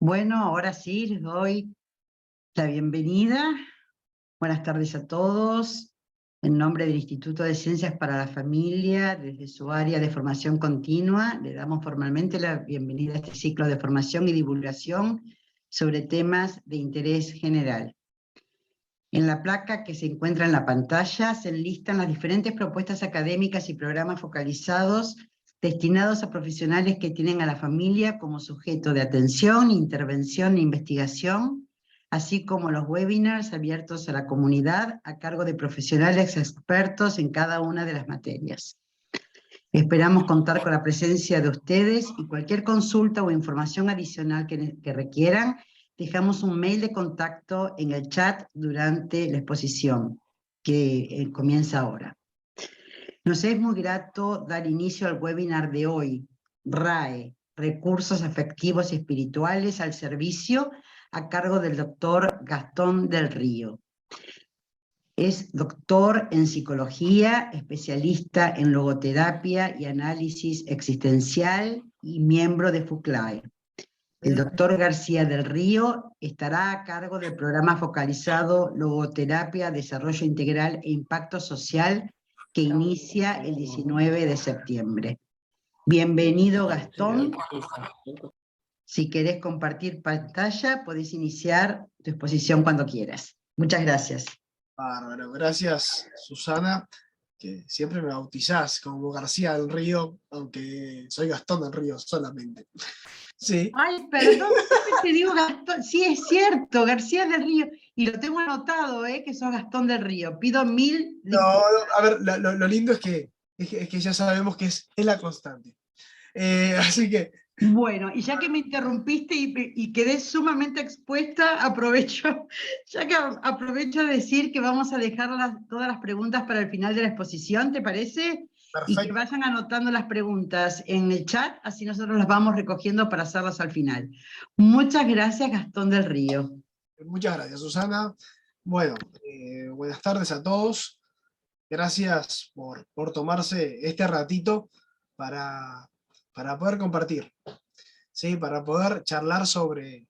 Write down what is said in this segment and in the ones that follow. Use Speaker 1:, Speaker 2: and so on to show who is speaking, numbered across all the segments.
Speaker 1: Bueno, ahora sí, les doy la bienvenida. Buenas tardes a todos. En nombre del Instituto de Ciencias para la Familia, desde su área de formación continua, le damos formalmente la bienvenida a este ciclo de formación y divulgación sobre temas de interés general. En la placa que se encuentra en la pantalla se enlistan las diferentes propuestas académicas y programas focalizados destinados a profesionales que tienen a la familia como sujeto de atención, intervención e investigación, así como los webinars abiertos a la comunidad a cargo de profesionales expertos en cada una de las materias. Esperamos contar con la presencia de ustedes y cualquier consulta o información adicional que requieran, dejamos un mail de contacto en el chat durante la exposición, que comienza ahora. Nos es muy grato dar inicio al webinar de hoy, RAE, Recursos Afectivos y Espirituales al Servicio, a cargo del doctor Gastón del Río. Es doctor en psicología, especialista en logoterapia y análisis existencial y miembro de FUCLAE. El doctor García del Río estará a cargo del programa focalizado Logoterapia, Desarrollo Integral e Impacto Social que inicia el 19 de septiembre. Bienvenido, Gastón. Si querés compartir pantalla, podés iniciar tu exposición cuando quieras. Muchas gracias.
Speaker 2: Bárbaro, gracias Susana, que siempre me bautizás como García del Río, aunque soy Gastón del Río solamente. Sí.
Speaker 1: Ay, perdón, siempre te digo Gastón, sí es cierto, García del Río, y lo tengo anotado, que sos Gastón del Río, pido mil disculpas.
Speaker 2: No, a ver, lo lindo es que ya sabemos que es la constante. Así que...
Speaker 1: Bueno, y ya que me interrumpiste y quedé sumamente expuesta, aprovecho a decir que vamos a dejar todas las preguntas para el final de la exposición, ¿te parece?
Speaker 2: Perfecto.
Speaker 1: Y que vayan anotando las preguntas en el chat, así nosotros las vamos recogiendo para hacerlas al final. Muchas gracias, Gastón del Río.
Speaker 2: Muchas gracias, Susana. Bueno, buenas tardes a todos. Gracias por tomarse este ratito para poder compartir, ¿sí? Para poder charlar sobre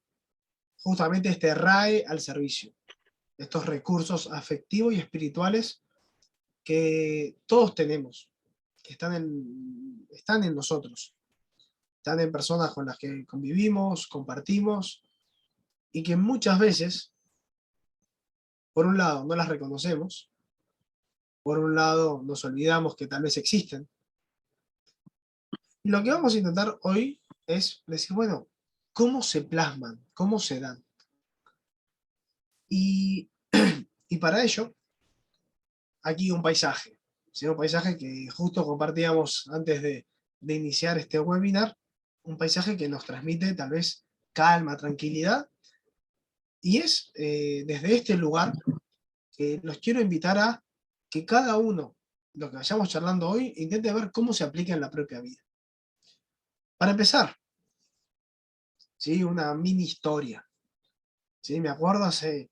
Speaker 2: justamente este RAE al servicio, estos recursos afectivos y espirituales que todos tenemos, que están en nosotros, están en personas con las que convivimos, compartimos, y que muchas veces, por un lado, no las reconocemos, por un lado, nos olvidamos que tal vez existen. Y lo que vamos a intentar hoy es decir, bueno, ¿cómo se plasman? ¿Cómo se dan? Y para ello, aquí un paisaje, ¿sí? Un paisaje que justo compartíamos antes de iniciar este webinar, un paisaje que nos transmite tal vez calma, tranquilidad, y es desde este lugar que los quiero invitar a que cada uno, lo que vayamos charlando hoy, intente ver cómo se aplica en la propia vida. Para empezar, ¿sí? Una mini historia. ¿Sí? Me acuerdo hace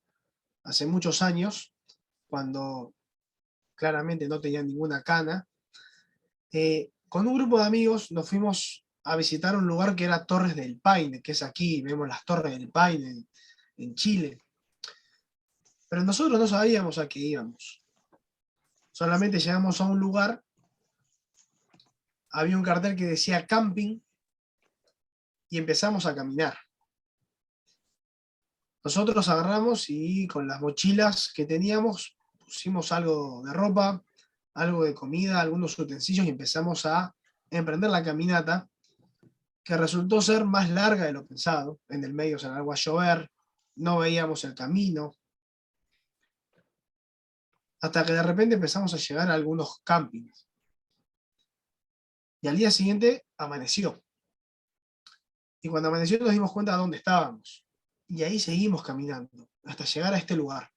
Speaker 2: muchos años, cuando claramente no tenía ninguna cana, con un grupo de amigos nos fuimos a visitar un lugar que era Torres del Paine, que es aquí, vemos las Torres del Paine en Chile. Pero nosotros no sabíamos a qué íbamos. Solamente llegamos a un lugar, había un cartel que decía camping, y empezamos a caminar. Nosotros agarramos y con las mochilas que teníamos, pusimos algo de ropa, algo de comida, algunos utensilios, y empezamos a emprender la caminata, que resultó ser más larga de lo pensado. En el medio se largó a llover, no veíamos el camino, hasta que de repente empezamos a llegar a algunos campings. Y al día siguiente amaneció. Y cuando amaneció nos dimos cuenta de dónde estábamos. Y ahí seguimos caminando, hasta llegar a este lugar.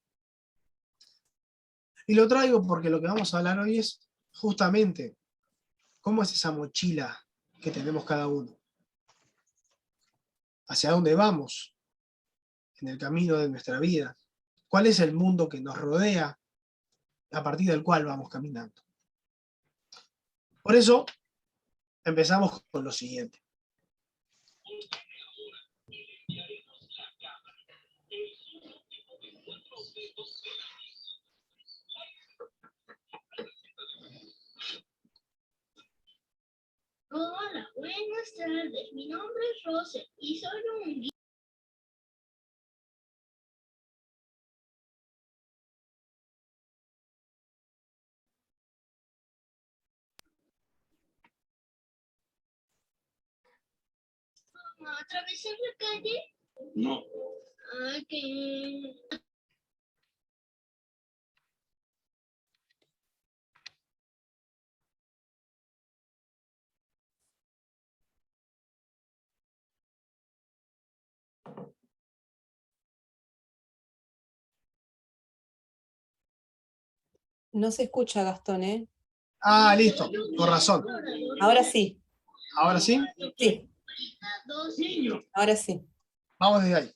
Speaker 2: Y lo traigo porque lo que vamos a hablar hoy es justamente cómo es esa mochila que tenemos cada uno. ¿Hacia dónde vamos en el camino de nuestra vida? ¿Cuál es el mundo que nos rodea a partir del cual vamos caminando? Por eso, empezamos con lo siguiente.
Speaker 3: tardes, mi nombre es Rose y soy un guía. ¿Atravesar la calle?
Speaker 4: No.
Speaker 3: Ah, que...
Speaker 5: No se escucha, Gastón, ¿eh?
Speaker 2: Ah, listo, con razón.
Speaker 5: Ahora sí.
Speaker 2: Ahora sí,
Speaker 5: Sí,
Speaker 4: Niño.
Speaker 5: ahora sí.
Speaker 2: vamos desde ahí.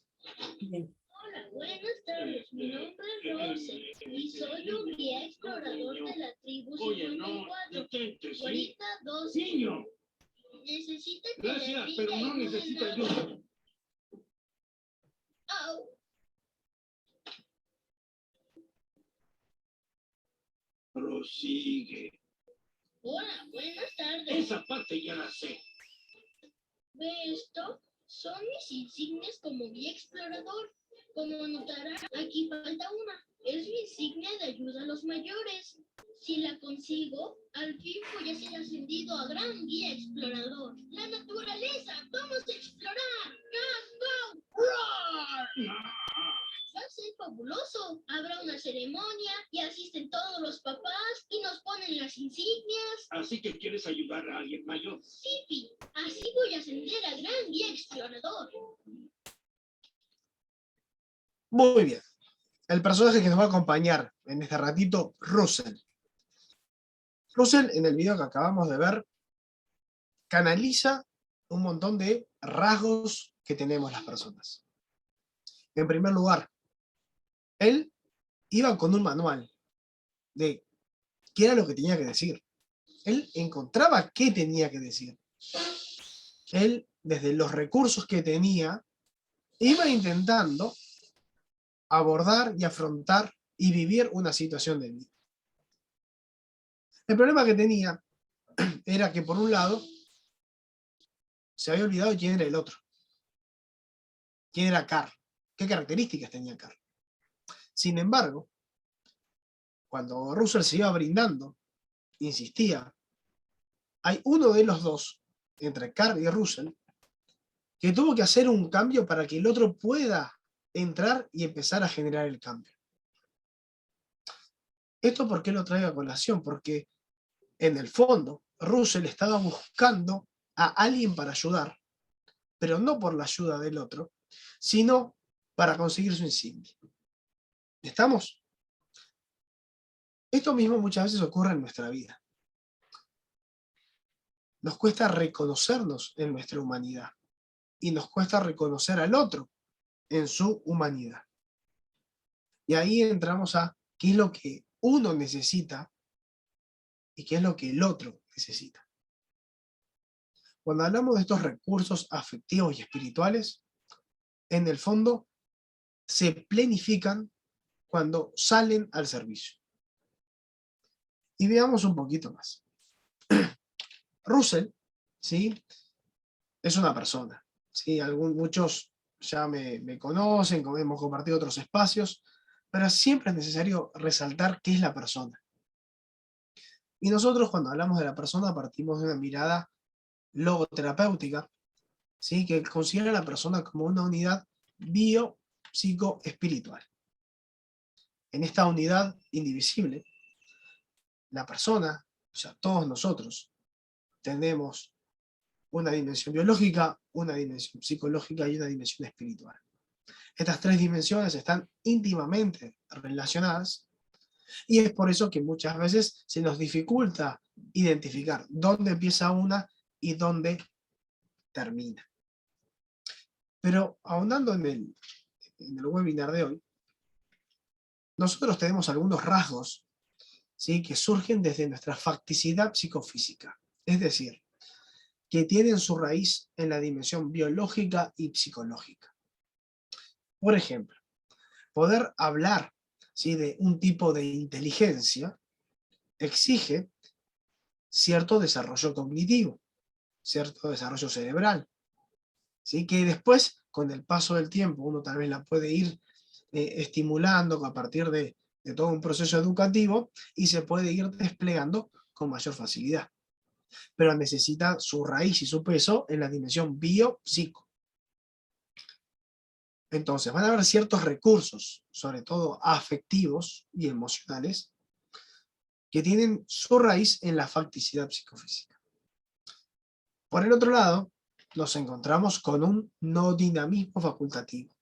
Speaker 5: Bien.
Speaker 3: Hola, buenas tardes. Mi nombre es Rose y soy un guía explorador de la tribu
Speaker 4: Oye, no,
Speaker 3: 54.
Speaker 4: detente, ¿sí?
Speaker 3: Ahorita 12.
Speaker 4: Niño.
Speaker 3: Necesita que le
Speaker 4: Gracias,
Speaker 3: brinde
Speaker 4: pero no
Speaker 3: ayuda en
Speaker 4: necesita
Speaker 3: algo.
Speaker 4: ayuda.
Speaker 3: Au.
Speaker 4: Prosigue.
Speaker 3: Hola, buenas tardes.
Speaker 4: Esa parte ya la sé.
Speaker 3: ¿Ve esto? Son mis insignias como guía explorador. Como notará, aquí falta una. Es mi insignia de ayuda a los mayores. Si la consigo, al fin voy a ser ascendido a gran guía explorador. ¡La naturaleza! ¡Vamos a explorar! ¡Go, go! ¡Roar! Va a ser fabuloso. Habrá una ceremonia y asisten todos los papás y nos ponen las insignias.
Speaker 4: Así que quieres ayudar a alguien mayor.
Speaker 3: Sí, así voy a ascender a gran guía explorador.
Speaker 2: Muy bien. El personaje que nos va a acompañar en este ratito, Russell. Russell, en el video que acabamos de ver, canaliza un montón de rasgos que tenemos las personas. En primer lugar, él iba con un manual de qué era lo que tenía que decir. Él encontraba qué tenía que decir. Él, desde los recursos que tenía, iba intentando abordar y afrontar y vivir una situación de vida. El problema que tenía era que, por un lado, se había olvidado quién era el otro. ¿Quién era Carr? ¿Qué características tenía Carr? Sin embargo, cuando Russell se iba brindando, insistía, hay uno de los dos, entre Carr y Russell, que tuvo que hacer un cambio para que el otro pueda entrar y empezar a generar el cambio. ¿Esto por qué lo traigo a colación? Porque en el fondo, Russell estaba buscando a alguien para ayudar, pero no por la ayuda del otro, sino para conseguir su insignia. ¿Estamos? Esto mismo muchas veces ocurre en nuestra vida. Nos cuesta reconocernos en nuestra humanidad y nos cuesta reconocer al otro en su humanidad. Y ahí entramos a qué es lo que uno necesita y qué es lo que el otro necesita. Cuando hablamos de estos recursos afectivos y espirituales, en el fondo se planifican cuando salen al servicio. Y veamos un poquito más. Russell, ¿sí?, es una persona. ¿Sí? Muchos ya me conocen, hemos compartido otros espacios, pero siempre es necesario resaltar qué es la persona. Y nosotros, cuando hablamos de la persona, partimos de una mirada logoterapéutica, ¿sí?, que considera a la persona como una unidad bio-psico-espiritual. En esta unidad indivisible, la persona, o sea, todos nosotros, tenemos una dimensión biológica, una dimensión psicológica y una dimensión espiritual. Estas tres dimensiones están íntimamente relacionadas y es por eso que muchas veces se nos dificulta identificar dónde empieza una y dónde termina. Pero ahondando en el webinar de hoy, nosotros tenemos algunos rasgos, ¿sí?, que surgen desde nuestra facticidad psicofísica, es decir, que tienen su raíz en la dimensión biológica y psicológica. Por ejemplo, poder hablar, ¿sí?, de un tipo de inteligencia exige cierto desarrollo cognitivo. cierto desarrollo cerebral, ¿sí? Que después, con el paso del tiempo, uno tal vez la puede ir estimulando a partir de todo un proceso educativo y se puede ir desplegando con mayor facilidad. Pero necesita su raíz y su peso en la dimensión bio-psico. Entonces, van a haber ciertos recursos, sobre todo afectivos y emocionales, que tienen su raíz en la facticidad psicofísica. Por el otro lado, nos encontramos con un no dinamismo facultativo,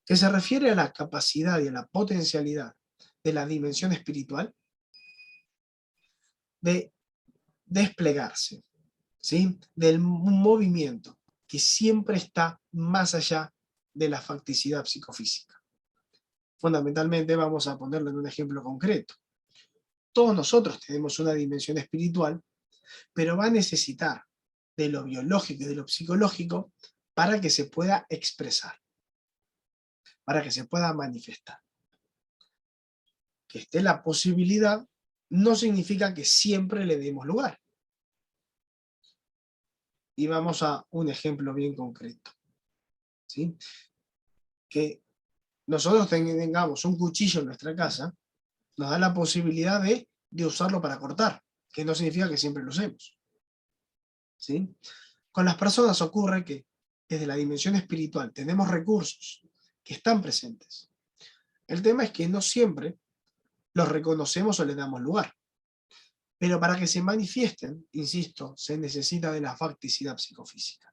Speaker 2: que se refiere a la capacidad y a la potencialidad de la dimensión espiritual de desplegarse, ¿sí? Del movimiento que siempre está más allá de la facticidad psicofísica. Fundamentalmente vamos a ponerlo en un ejemplo concreto. Todos nosotros tenemos una dimensión espiritual, pero va a necesitar de lo biológico y de lo psicológico para que se pueda expresar, para que se pueda manifestar. Que esté la posibilidad no significa que siempre le demos lugar. Y vamos a un ejemplo bien concreto, ¿sí? Que nosotros tengamos un cuchillo en nuestra casa, nos da la posibilidad de usarlo para cortar, que no significa que siempre lo usemos, ¿sí? Con las personas ocurre que desde la dimensión espiritual tenemos recursos que están presentes. El tema es que no siempre los reconocemos o les damos lugar. Pero para que se manifiesten, insisto, se necesita de la facticidad psicofísica.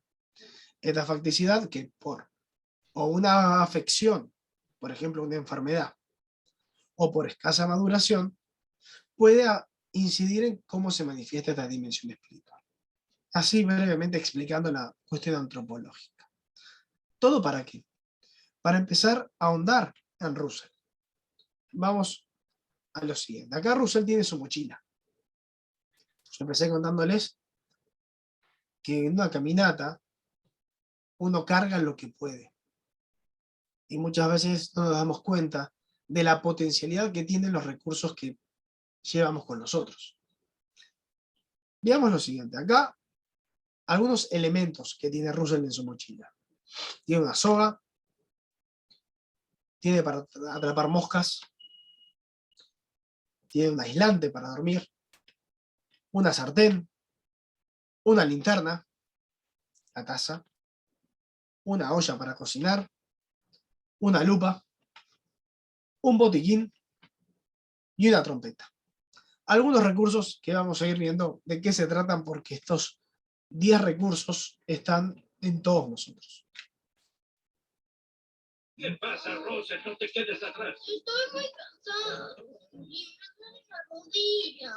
Speaker 2: Esta facticidad que por o una afección, por ejemplo una enfermedad, o por escasa maduración, puede incidir en cómo se manifiesta esta dimensión espiritual. Así brevemente explicando la cuestión antropológica. ¿Todo para qué? Para empezar a ahondar en Russell. Vamos a lo siguiente. Acá Russell tiene su mochila. Yo empecé contándoles que en una caminata uno carga lo que puede. Y muchas veces no nos damos cuenta de la potencialidad que tienen los recursos que llevamos con nosotros. Veamos lo siguiente. Acá, algunos elementos que tiene Russell en su mochila. Tiene una soga, tiene para atrapar moscas, tiene un aislante para dormir, una sartén, una linterna, la taza, una olla para cocinar, una lupa, un botiquín y una trompeta. Algunos recursos que vamos a ir viendo de qué se tratan porque estos 10 recursos están en todos nosotros.
Speaker 4: ¿Qué pasa, Rosa? No te quedes atrás.
Speaker 3: Estoy muy cansada y me duele la rodilla.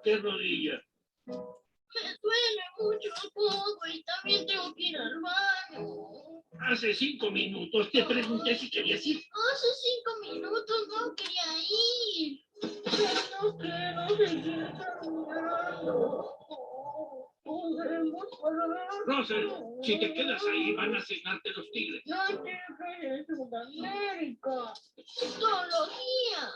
Speaker 4: ¿Qué rodilla?
Speaker 3: Me duele mucho todo y también tengo que ir al baño.
Speaker 4: Hace 5 minutos te pregunté si querías ir.
Speaker 3: Hace 5 minutos no quería ir. Ya no quiero seguir caminando. Podemos parar.
Speaker 4: Rosa, si te quedas ahí van a cenarte los tigres.
Speaker 3: No quiero ir a Sudamérica. Todos los días.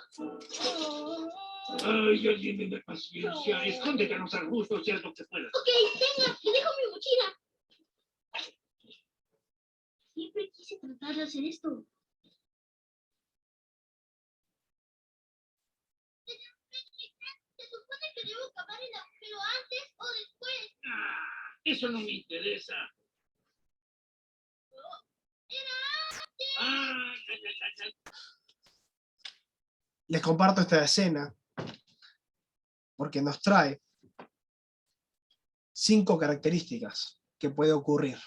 Speaker 4: Ay, alguien de paciencia. Escóndete a los arbustos y haz lo que puedas.
Speaker 3: Ok, tenga, le dejo mi mochila. Siempre quise tratar de hacer esto. Se supone que debo cavar el agujero antes o después.
Speaker 4: Ah, eso no me interesa.
Speaker 3: Era antes.
Speaker 4: Ay, ay, ay, ay, ay.
Speaker 2: Les comparto esta escena porque nos trae 5 características que puede ocurrir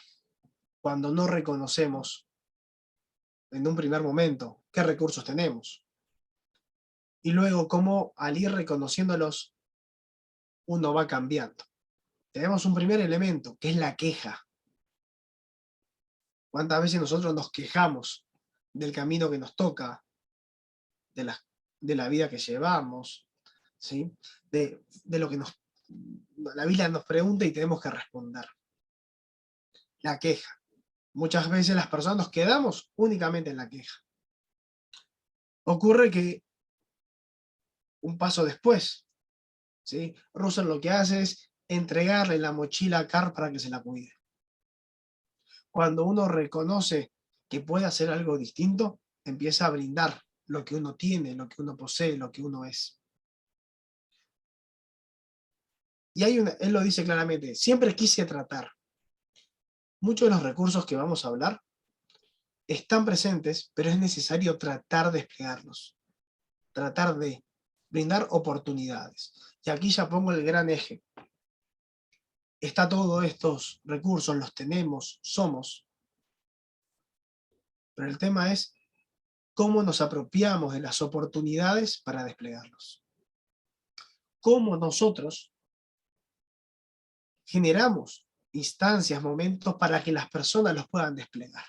Speaker 2: cuando no reconocemos en un primer momento qué recursos tenemos. Y luego cómo al ir reconociéndolos uno va cambiando. Tenemos un primer elemento que es la queja. ¿Cuántas veces nosotros nos quejamos del camino que nos toca, de la vida que llevamos, ¿sí? de lo que la Biblia nos pregunta y tenemos que responder? La queja. Muchas veces las personas nos quedamos únicamente en la queja. Ocurre que un paso después, ¿sí? Russell lo que hace es entregarle la mochila a Carl para que se la cuide. Cuando uno reconoce que puede hacer algo distinto, empieza a brindar lo que uno tiene, lo que uno posee, lo que uno es. Y él lo dice claramente, siempre quise tratar. Muchos de los recursos que vamos a hablar están presentes, pero es necesario tratar de desplegarlos, tratar de brindar oportunidades. Y aquí ya pongo el gran eje. Está todos estos recursos, los tenemos, somos. Pero el tema es cómo nos apropiamos de las oportunidades para desplegarlos. Cómo nosotros generamos instancias, momentos para que las personas los puedan desplegar.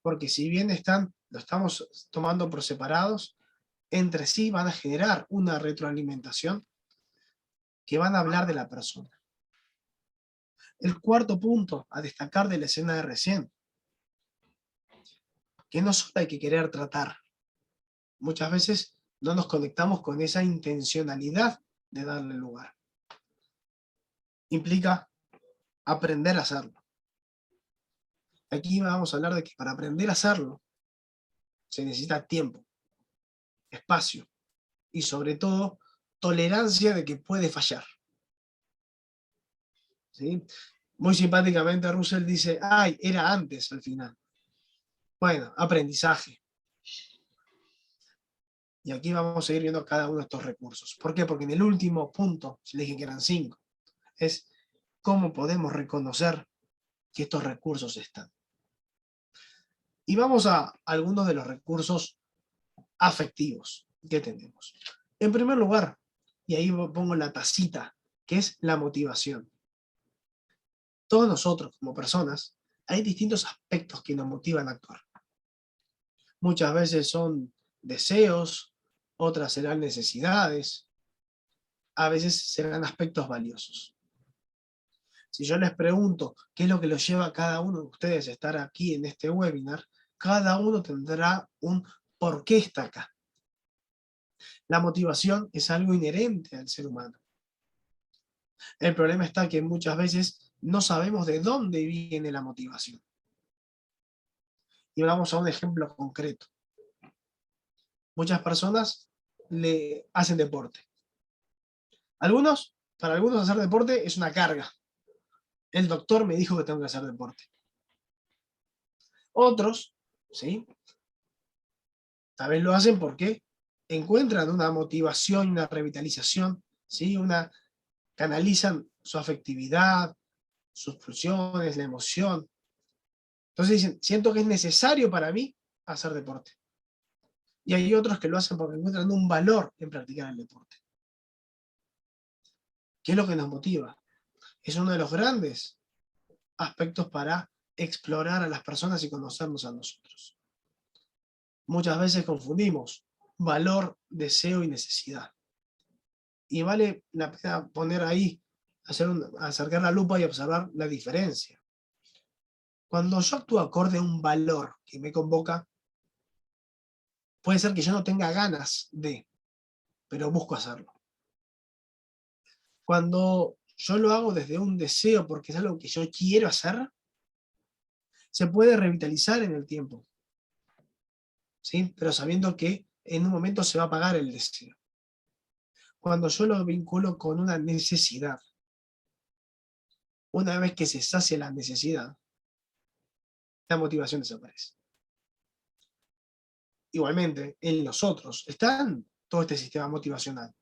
Speaker 2: Porque si bien lo estamos tomando por separados, entre sí van a generar una retroalimentación que van a hablar de la persona. El cuarto punto a destacar de la escena de recién, que no solo hay que querer tratar. Muchas veces no nos conectamos con esa intencionalidad de darle lugar. Implica aprender a hacerlo. Aquí vamos a hablar de que para aprender a hacerlo se necesita tiempo, espacio y sobre todo tolerancia de que puede fallar. ¿Sí? Muy simpáticamente Russell dice, ay, era antes al final. Bueno, aprendizaje. Y aquí vamos a ir viendo cada uno de estos recursos. ¿Por qué? Porque en el último punto, le dije que eran 5, es cómo podemos reconocer que estos recursos están. Y vamos a algunos de los recursos afectivos que tenemos. En primer lugar, y ahí pongo la tacita, que es la motivación. Todos nosotros, como personas, hay distintos aspectos que nos motivan a actuar. Muchas veces son deseos, otras serán necesidades, a veces serán aspectos valiosos. Si yo les pregunto qué es lo que los lleva a cada uno de ustedes a estar aquí en este webinar, cada uno tendrá un por qué está acá. La motivación es algo inherente al ser humano. El problema está que muchas veces no sabemos de dónde viene la motivación. Y vamos a un ejemplo concreto. Muchas personas le hacen deporte. Para algunos hacer deporte es una carga. El doctor me dijo que tengo que hacer deporte. Otros, ¿sí? Tal vez lo hacen porque encuentran una motivación, una revitalización, ¿sí? Canalizan su afectividad, sus pulsiones, la emoción. Entonces dicen, siento que es necesario para mí hacer deporte. Y hay otros que lo hacen porque encuentran un valor en practicar el deporte. ¿Qué es lo que nos motiva? Es uno de los grandes aspectos para explorar a las personas y conocernos a nosotros. Muchas veces confundimos valor, deseo y necesidad. Y vale la pena poner ahí, acercar la lupa y observar la diferencia. Cuando yo actúo acorde a un valor que me convoca, puede ser que yo no tenga ganas de, pero busco hacerlo. Cuando yo lo hago desde un deseo porque es algo que yo quiero hacer, se puede revitalizar en el tiempo, ¿sí? Pero sabiendo que en un momento se va a apagar el deseo. Cuando yo lo vinculo con una necesidad, una vez que se sacia la necesidad, la motivación desaparece. Igualmente, en nosotros está todo este sistema motivacional.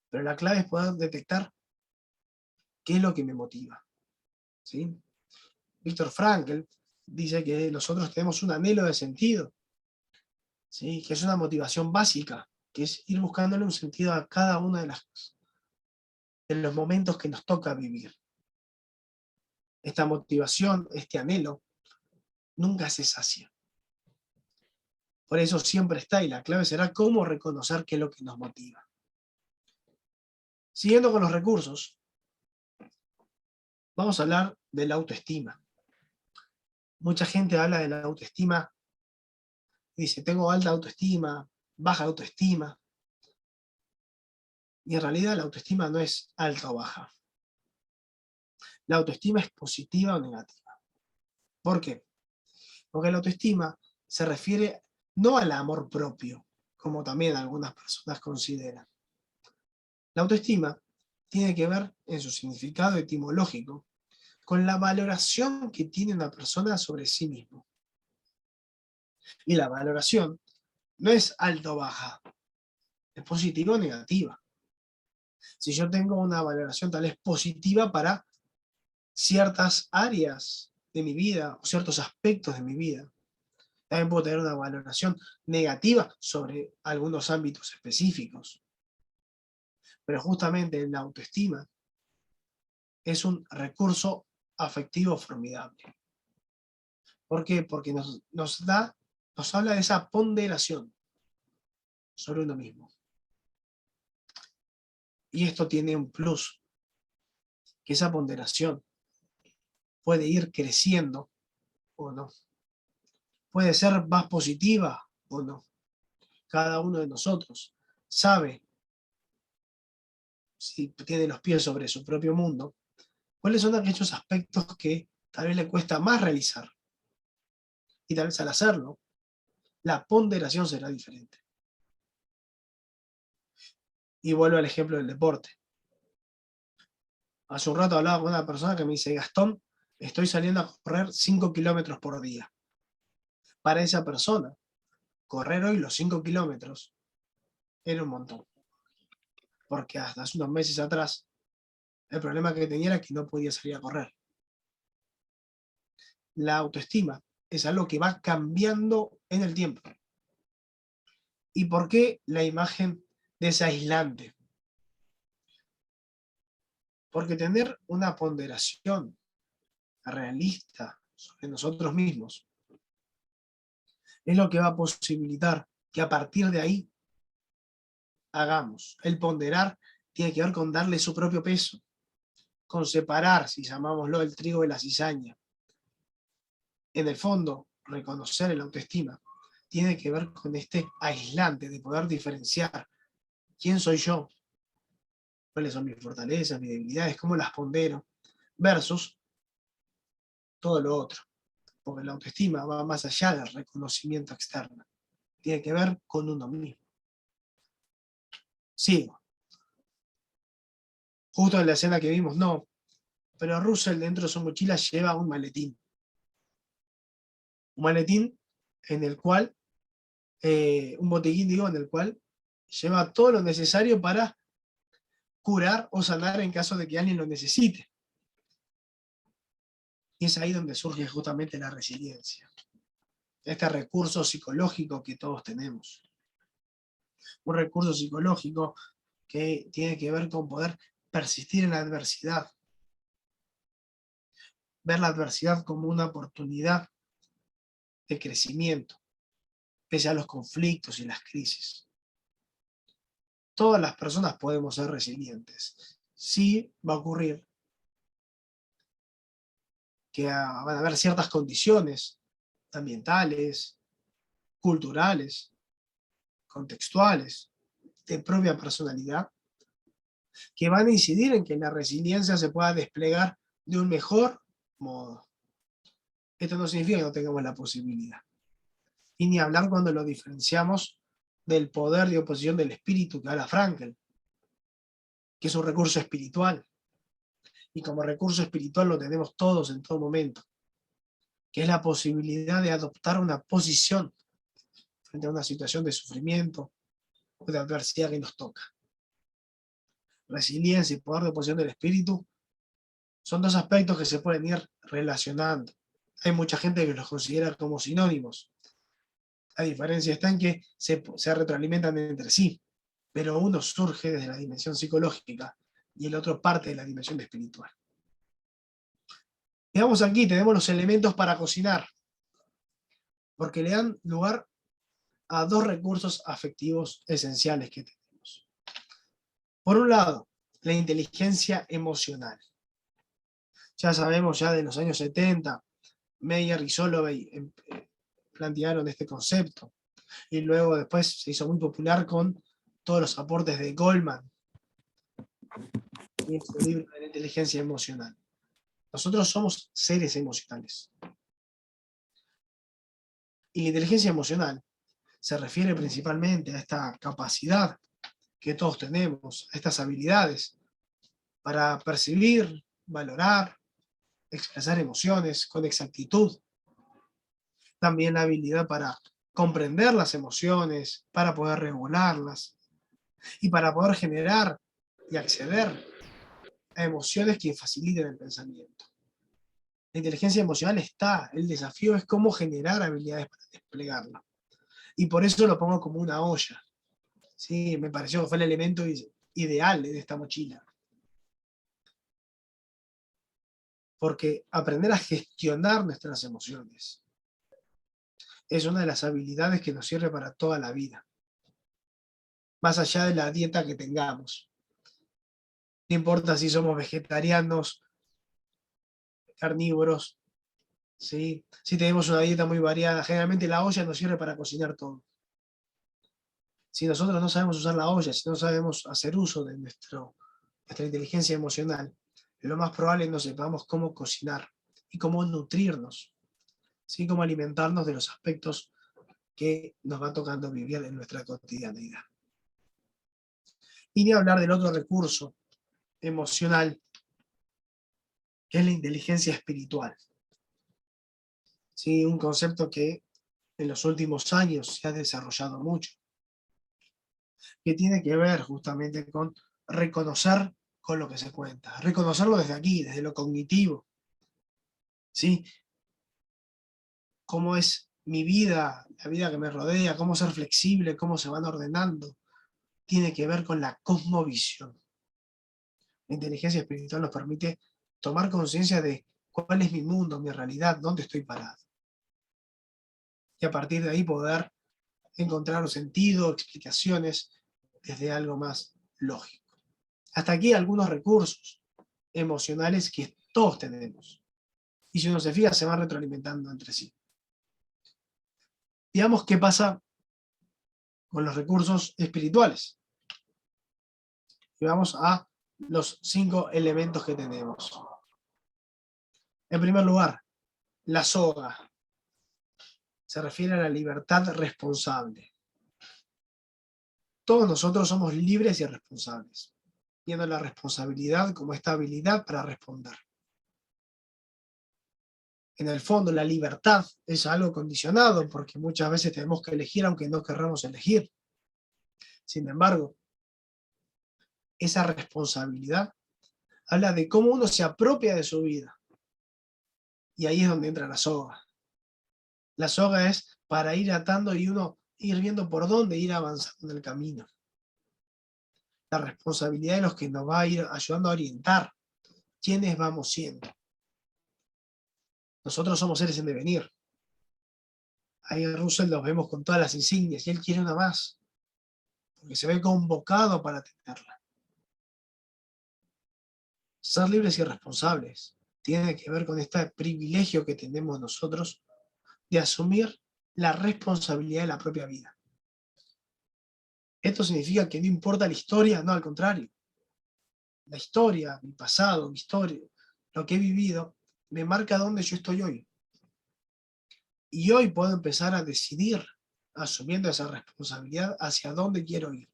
Speaker 2: Pero la clave es poder detectar qué es lo que me motiva. ¿Sí? Viktor Frankl dice que nosotros tenemos un anhelo de sentido, ¿sí? Que es una motivación básica, que es ir buscándole un sentido a cada uno de los momentos que nos toca vivir. Esta motivación, este anhelo, nunca se sacia. Por eso siempre está, y la clave será cómo reconocer qué es lo que nos motiva. Siguiendo con los recursos, vamos a hablar de la autoestima. Mucha gente habla de la autoestima, dice, tengo alta autoestima, baja autoestima. Y en realidad la autoestima no es alta o baja. La autoestima es positiva o negativa. ¿Por qué? Porque la autoestima se refiere no al amor propio, como también algunas personas consideran. La autoestima tiene que ver, en su significado etimológico, con la valoración que tiene una persona sobre sí mismo. Y la valoración no es alta o baja, es positiva o negativa. Si yo tengo una valoración tal vez positiva para ciertas áreas de mi vida o ciertos aspectos de mi vida, también puedo tener una valoración negativa sobre algunos ámbitos específicos. Pero justamente la autoestima es un recurso afectivo formidable. ¿Por qué? Porque nos habla de esa ponderación sobre uno mismo. Y esto tiene un plus, que esa ponderación puede ir creciendo o no. Puede ser más positiva o no. Cada uno de nosotros sabe, si tiene los pies sobre su propio mundo, cuáles son aquellos aspectos que tal vez le cuesta más realizar. Y tal vez al hacerlo, la ponderación será diferente. Y vuelvo al ejemplo del deporte. Hace un rato hablaba con una persona que me dice, Gastón, estoy saliendo a correr 5 kilómetros por día. Para esa persona, correr hoy los 5 kilómetros era un montón. Porque hasta hace unos meses atrás, el problema que tenía era que no podía salir a correr. La autoestima es algo que va cambiando en el tiempo. ¿Y por qué la imagen de ese aislante? Porque tener una ponderación realista sobre nosotros mismos es lo que va a posibilitar que a partir de ahí hagamos. El ponderar tiene que ver con darle su propio peso, con separar, si llamámoslo, el trigo de la cizaña. En el fondo, reconocer el autoestima tiene que ver con este aislante de poder diferenciar quién soy yo, cuáles son mis fortalezas, mis debilidades, cómo las pondero, versus todo lo otro. Porque la autoestima va más allá del reconocimiento externo. Tiene que ver con uno mismo. Sigo. Justo en la escena que vimos, no. Pero Russell dentro de su mochila lleva un maletín. Un maletín en el cual, un botiquín, digo, en el cual lleva todo lo necesario para curar o sanar en caso de que alguien lo necesite. Y es ahí donde surge justamente la resiliencia. Este recurso psicológico que todos tenemos. Un recurso psicológico que tiene que ver con poder persistir en la adversidad. Ver la adversidad como una oportunidad de crecimiento, pese a los conflictos y las crisis. Todas las personas podemos ser resilientes. Sí va a ocurrir que van a haber ciertas condiciones ambientales, culturales, contextuales, de propia personalidad, que van a incidir en que la resiliencia se pueda desplegar de un mejor modo. Esto no significa que no tengamos la posibilidad. Y ni hablar cuando lo diferenciamos del poder de oposición del espíritu que habla Frankl, que es un recurso espiritual. Y como recurso espiritual lo tenemos todos en todo momento, que es la posibilidad de adoptar una posición frente a una situación de sufrimiento o de adversidad que nos toca. Resiliencia y poder de oposición del espíritu son dos aspectos que se pueden ir relacionando. Hay mucha gente que los considera como sinónimos. La diferencia está en que se retroalimentan entre sí, pero uno surge desde la dimensión psicológica y el otro parte de la dimensión espiritual. Veamos aquí, tenemos los elementos para cocinar, porque le dan lugar a dos recursos afectivos esenciales que tenemos. Por un lado, la inteligencia emocional. Ya sabemos, ya de los años 70, Meyer y Solovey plantearon este concepto, y luego después se hizo muy popular con todos los aportes de Goldman Y es el libro de la inteligencia emocional. Nosotros somos seres emocionales. Y la inteligencia emocional se refiere principalmente a esta capacidad que todos tenemos, a estas habilidades para percibir, valorar, expresar emociones con exactitud. También la habilidad para comprender las emociones, para poder regularlas y para poder generar y acceder a emociones que faciliten el pensamiento. La inteligencia emocional está, el desafío es cómo generar habilidades para desplegarla. Y por eso lo pongo como una olla. Sí, me pareció que fue el elemento ideal de esta mochila. Porque aprender a gestionar nuestras emociones es una de las habilidades que nos sirve para toda la vida. Más allá de la dieta que tengamos. No importa si somos vegetarianos, carnívoros, ¿sí? Si tenemos una dieta muy variada, generalmente la olla nos sirve para cocinar todo. Si nosotros no sabemos usar la olla, si no sabemos hacer uso de nuestra inteligencia emocional, lo más probable es que no sepamos cómo cocinar y cómo nutrirnos, ¿sí? Cómo alimentarnos de los aspectos que nos va tocando vivir en nuestra cotidianidad. Y ni hablar del otro recurso emocional, que es la inteligencia espiritual. ¿Sí? Un concepto que en los últimos años se ha desarrollado mucho, que tiene que ver justamente con reconocer con lo que se cuenta, reconocerlo desde aquí, desde lo cognitivo, ¿sí? Cómo es mi vida, la vida que me rodea, cómo ser flexible, cómo se van ordenando, tiene que ver con la cosmovisión. La inteligencia espiritual nos permite tomar conciencia de cuál es mi mundo, mi realidad, dónde estoy parado. Y a partir de ahí poder encontrar un sentido, explicaciones desde algo más lógico. Hasta aquí algunos recursos emocionales que todos tenemos. Y si uno se fija, se van retroalimentando entre sí. Digamos, ¿qué pasa con los recursos espirituales? Y vamos a los 5 elementos que tenemos. En primer lugar, la soga. Se refiere a la libertad responsable. Todos nosotros somos libres y responsables, viendo la responsabilidad como esta habilidad para responder. En el fondo, la libertad es algo condicionado, porque muchas veces tenemos que elegir aunque no querramos elegir. Sin embargo, esa responsabilidad habla de cómo uno se apropia de su vida. Y ahí es donde entra la soga. La soga es para ir atando y uno ir viendo por dónde ir avanzando en el camino. La responsabilidad de los que nos va a ir ayudando a orientar quiénes vamos siendo. Nosotros somos seres en devenir. Ahí en Russell los vemos con todas las insignias y él quiere una más, porque se ve convocado para tenerla. Ser libres y responsables tiene que ver con este privilegio que tenemos nosotros de asumir la responsabilidad de la propia vida. Esto significa que no importa la historia, no, al contrario. La historia, mi pasado, mi historia, lo que he vivido, me marca dónde yo estoy hoy. Y hoy puedo empezar a decidir, asumiendo esa responsabilidad, hacia dónde quiero ir.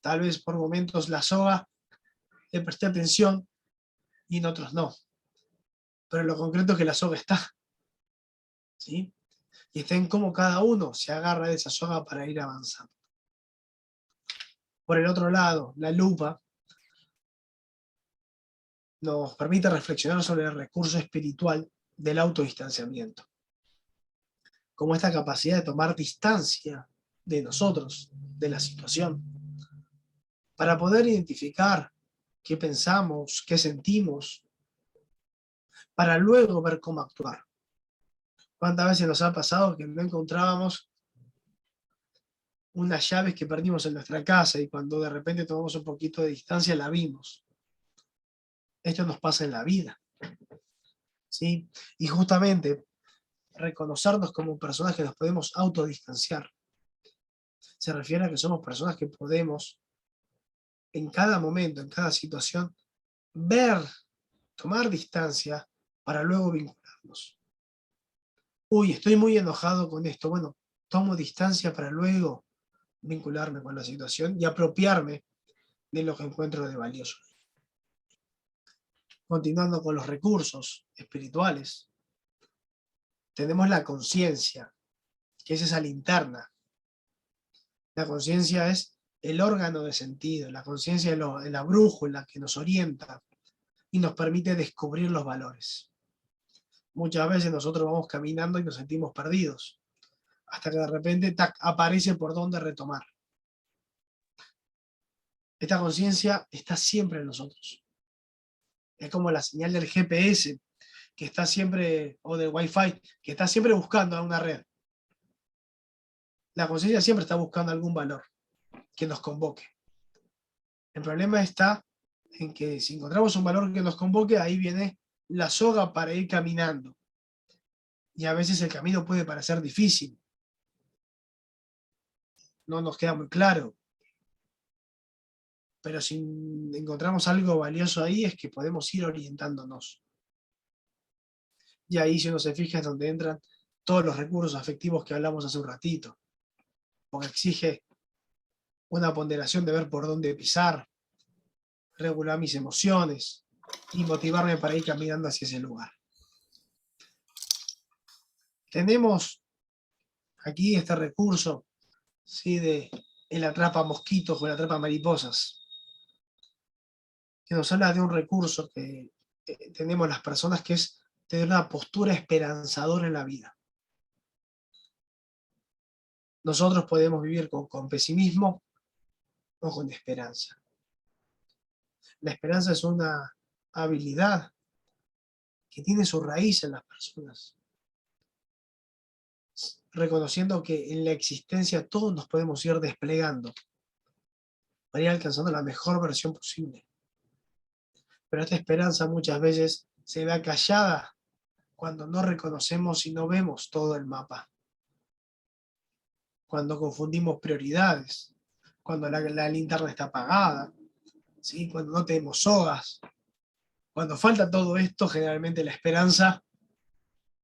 Speaker 2: Tal vez por momentos la soga le presté atención y en otros no. Pero lo concreto es que la soga está. ¿Sí? Y está en cómo cada uno se agarra de esa soga para ir avanzando. Por el otro lado, la lupa nos permite reflexionar sobre el recurso espiritual del autodistanciamiento. Como esta capacidad de tomar distancia de nosotros, de la situación, para poder identificar qué pensamos, qué sentimos, para luego ver cómo actuar. ¿Cuántas veces nos ha pasado que no encontrábamos unas llaves que perdimos en nuestra casa y cuando de repente tomamos un poquito de distancia la vimos? Esto nos pasa en la vida, ¿sí? Y justamente reconocernos como personas que nos podemos autodistanciar se refiere a que somos personas que podemos en cada momento, en cada situación, ver, tomar distancia para luego vincularnos. Uy, estoy muy enojado con esto. Bueno, tomo distancia para luego vincularme con la situación y apropiarme de lo que encuentro de valioso. Continuando con los recursos espirituales, tenemos la conciencia, que es esa linterna. La conciencia es el órgano de sentido, la conciencia es la brújula que nos orienta y nos permite descubrir los valores. Muchas veces nosotros vamos caminando y nos sentimos perdidos, hasta que de repente tac, aparece por dónde retomar. Esta conciencia está siempre en nosotros. Es como la señal del GPS, que está siempre, o del Wi-Fi, que está siempre buscando a una red. La conciencia siempre está buscando algún valor que nos convoque. El problema está en que si encontramos un valor que nos convoque, ahí viene la soga para ir caminando. Y a veces el camino puede parecer difícil. No nos queda muy claro. Pero si encontramos algo valioso ahí, es que podemos ir orientándonos. Y ahí, si uno se fija, es donde entran todos los recursos afectivos que hablamos hace un ratito. Porque exige una ponderación de ver por dónde pisar, regular mis emociones y motivarme para ir caminando hacia ese lugar. Tenemos aquí este recurso, ¿sí?, de el atrapa mosquitos o el atrapa mariposas, que nos habla de un recurso que tenemos las personas, que es tener una postura esperanzadora en la vida. Nosotros podemos vivir con pesimismo o con esperanza. La esperanza es una habilidad que tiene su raíz en las personas, reconociendo que en la existencia todos nos podemos ir desplegando para ir alcanzando la mejor versión posible. Pero esta esperanza muchas veces se ve acallada cuando no reconocemos y no vemos todo el mapa. Cuando confundimos prioridades, cuando la linterna está apagada, ¿sí?, cuando no tenemos sogas. Cuando falta todo esto, generalmente la esperanza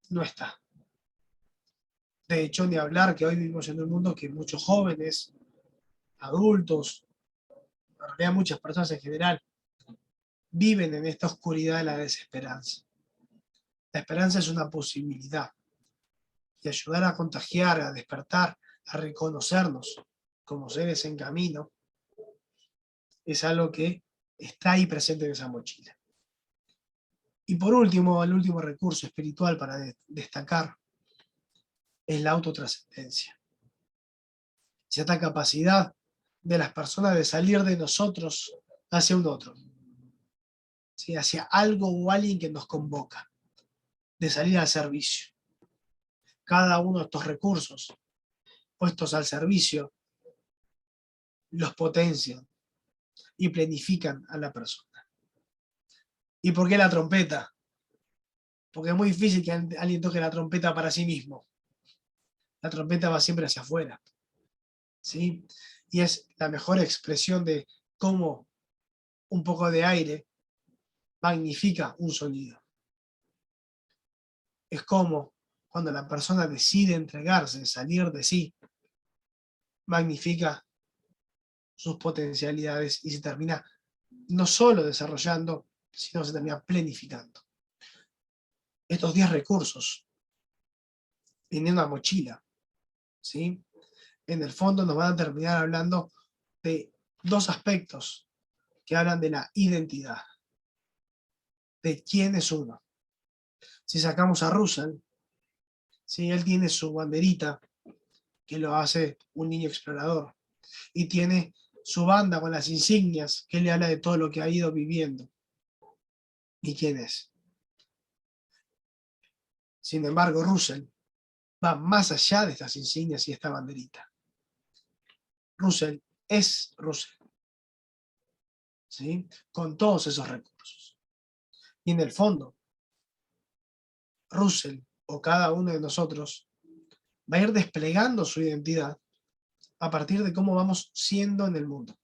Speaker 2: no está. De hecho, ni hablar que hoy vivimos en un mundo que muchos jóvenes, adultos, en realidad muchas personas en general, viven en esta oscuridad de la desesperanza. La esperanza es una posibilidad, y ayudar a contagiar, a despertar, a reconocernos como seres en camino, es algo que está ahí presente en esa mochila. Y por último, el último recurso espiritual para destacar es la autotrascendencia. Es esta capacidad de las personas de salir de nosotros hacia un otro, ¿sí?, hacia algo o alguien que nos convoca, de salir al servicio. Cada uno de estos recursos puestos al servicio los potencian y planifican a la persona. ¿Y por qué la trompeta? Porque es muy difícil que alguien toque la trompeta para sí mismo. La trompeta va siempre hacia afuera, ¿sí? Y es la mejor expresión de cómo un poco de aire magnifica un sonido. Es como cuando la persona decide entregarse, salir de sí, magnifica sus potencialidades y se termina no solo desarrollando, sino se termina planificando. Estos 10 recursos en una mochila, ¿sí?, en el fondo nos van a terminar hablando de dos aspectos que hablan de la identidad, de quién es uno. Si sacamos a Russell, ¿sí?, él tiene su banderita, que lo hace un niño explorador, y tiene su banda con las insignias, que le habla de todo lo que ha ido viviendo. ¿Y quién es? Sin embargo, Russell va más allá de estas insignias y esta banderita. Russell es Russell, ¿sí?, con todos esos recursos. Y en el fondo, Russell, o cada uno de nosotros, va a ir desplegando su identidad a partir de cómo vamos siendo en el mundo,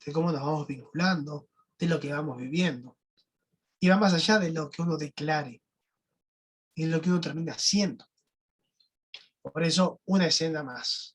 Speaker 2: de cómo nos vamos vinculando, de lo que vamos viviendo. Y va más allá de lo que uno declare, y de lo que uno termina haciendo. Por eso, una escena más.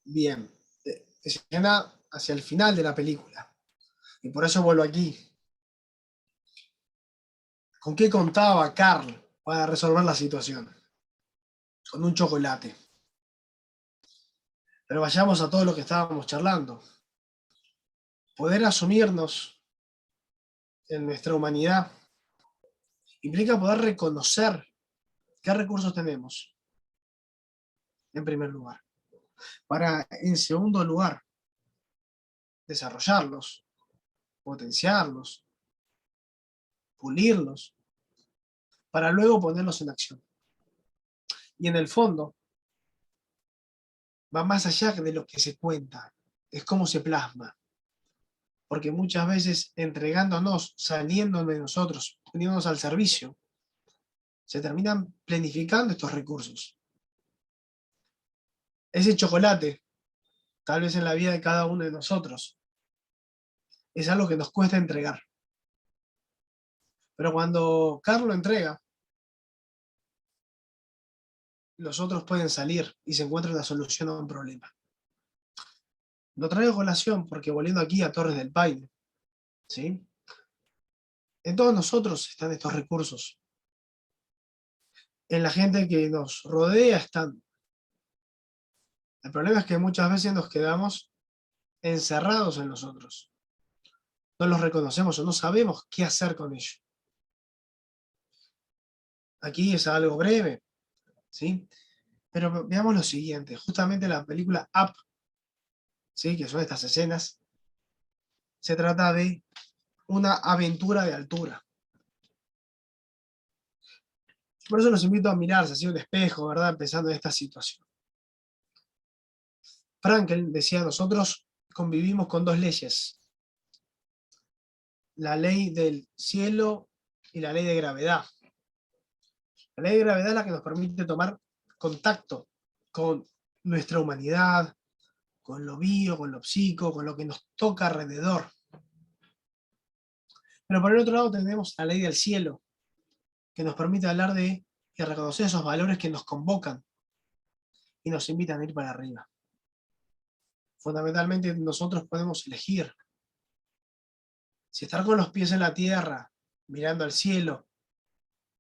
Speaker 2: Bien, escena hacia el final de la película. Y por eso vuelvo aquí. ¿Con qué contaba Carl para resolver la situación? Con un chocolate. Pero vayamos a todo lo que estábamos charlando. Poder asumirnos en nuestra humanidad implica poder reconocer qué recursos tenemos, en primer lugar. Para, en segundo lugar, desarrollarlos, potenciarlos, pulirlos, para luego ponerlos en acción. Y en el fondo, va más allá de lo que se cuenta, es cómo se plasma. Porque muchas veces entregándonos, saliendo de nosotros, poniéndonos al servicio, se terminan planificando estos recursos. Ese chocolate, tal vez en la vida de cada uno de nosotros, es algo que nos cuesta entregar. Pero cuando Carlos entrega, los otros pueden salir y se encuentra una solución a un problema. Lo traigo a colación porque volviendo aquí a Torres del Paine, ¿sí? En todos nosotros están estos recursos. En la gente que nos rodea están. El problema es que muchas veces nos quedamos encerrados en nosotros. No los reconocemos o no sabemos qué hacer con ellos. Aquí es algo breve, ¿sí? Pero veamos lo siguiente. Justamente la película Up, ¿sí? Que son estas escenas, se trata de una aventura de altura. Por eso los invito a mirarse así un espejo, ¿verdad? Pensando en esta situación. Frankel decía, nosotros convivimos con dos leyes. La ley del cielo y la ley de gravedad. La ley de gravedad es la que nos permite tomar contacto con nuestra humanidad, con lo bio, con lo psico, con lo que nos toca alrededor. Pero por el otro lado tenemos la ley del cielo, que nos permite hablar de y reconocer esos valores que nos convocan y nos invitan a ir para arriba. Fundamentalmente nosotros podemos elegir si estar con los pies en la tierra, mirando al cielo,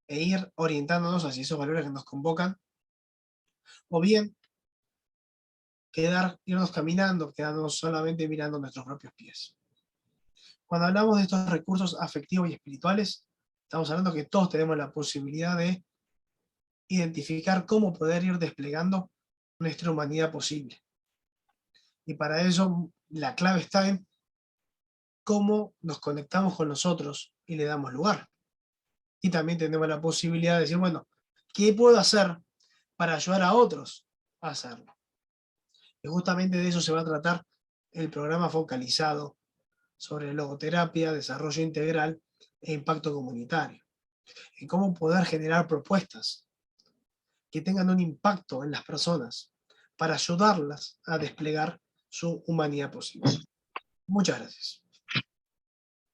Speaker 2: e ir orientándonos hacia esos valores que nos convocan, o bien irnos caminando, quedándonos solamente mirando nuestros propios pies. Cuando hablamos de estos recursos afectivos y espirituales, estamos hablando que todos tenemos la posibilidad de identificar cómo poder ir desplegando nuestra humanidad posible. Y para eso la clave está en cómo nos conectamos con nosotros y le damos lugar. Y también tenemos la posibilidad de decir, bueno, ¿qué puedo hacer para ayudar a otros a hacerlo? Y justamente de eso se va a tratar el programa focalizado sobre logoterapia, desarrollo integral e impacto comunitario. En cómo poder generar propuestas que tengan un impacto en las personas para ayudarlas a desplegar su humanidad posible. Muchas gracias.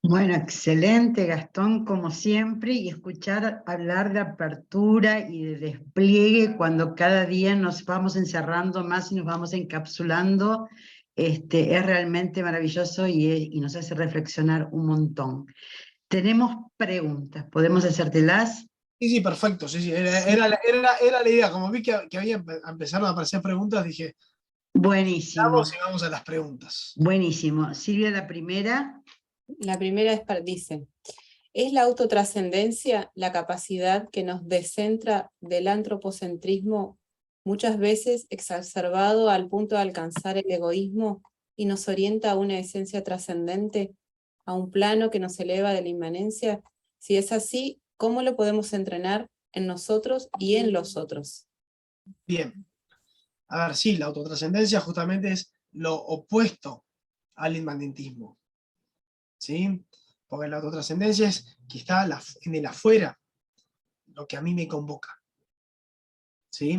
Speaker 1: Bueno, excelente, Gastón, como siempre, y escuchar hablar de apertura y de despliegue cuando cada día nos vamos encerrando más y nos vamos encapsulando, es realmente maravilloso y nos hace reflexionar un montón. Tenemos preguntas, ¿podemos hacértelas?
Speaker 2: Sí, perfecto. Sí, era la idea. Como vi que empezaron a aparecer preguntas, dije,
Speaker 1: Buenísimo,
Speaker 2: vamos y vamos a las preguntas.
Speaker 1: buenísimo. Silvia, la primera.
Speaker 5: La primera dice, ¿es la autotrascendencia la capacidad que nos descentra del antropocentrismo, muchas veces exacerbado al punto de alcanzar el egoísmo, y nos orienta a una esencia trascendente, a un plano que nos eleva de la inmanencia? Si es así, ¿cómo lo podemos entrenar en nosotros y en los otros?
Speaker 2: Bien. A ver, sí, la autotrascendencia justamente es lo opuesto al inmanentismo. ¿Sí? Porque la autotrascendencia es que está en el afuera, lo que a mí me convoca. ¿Sí?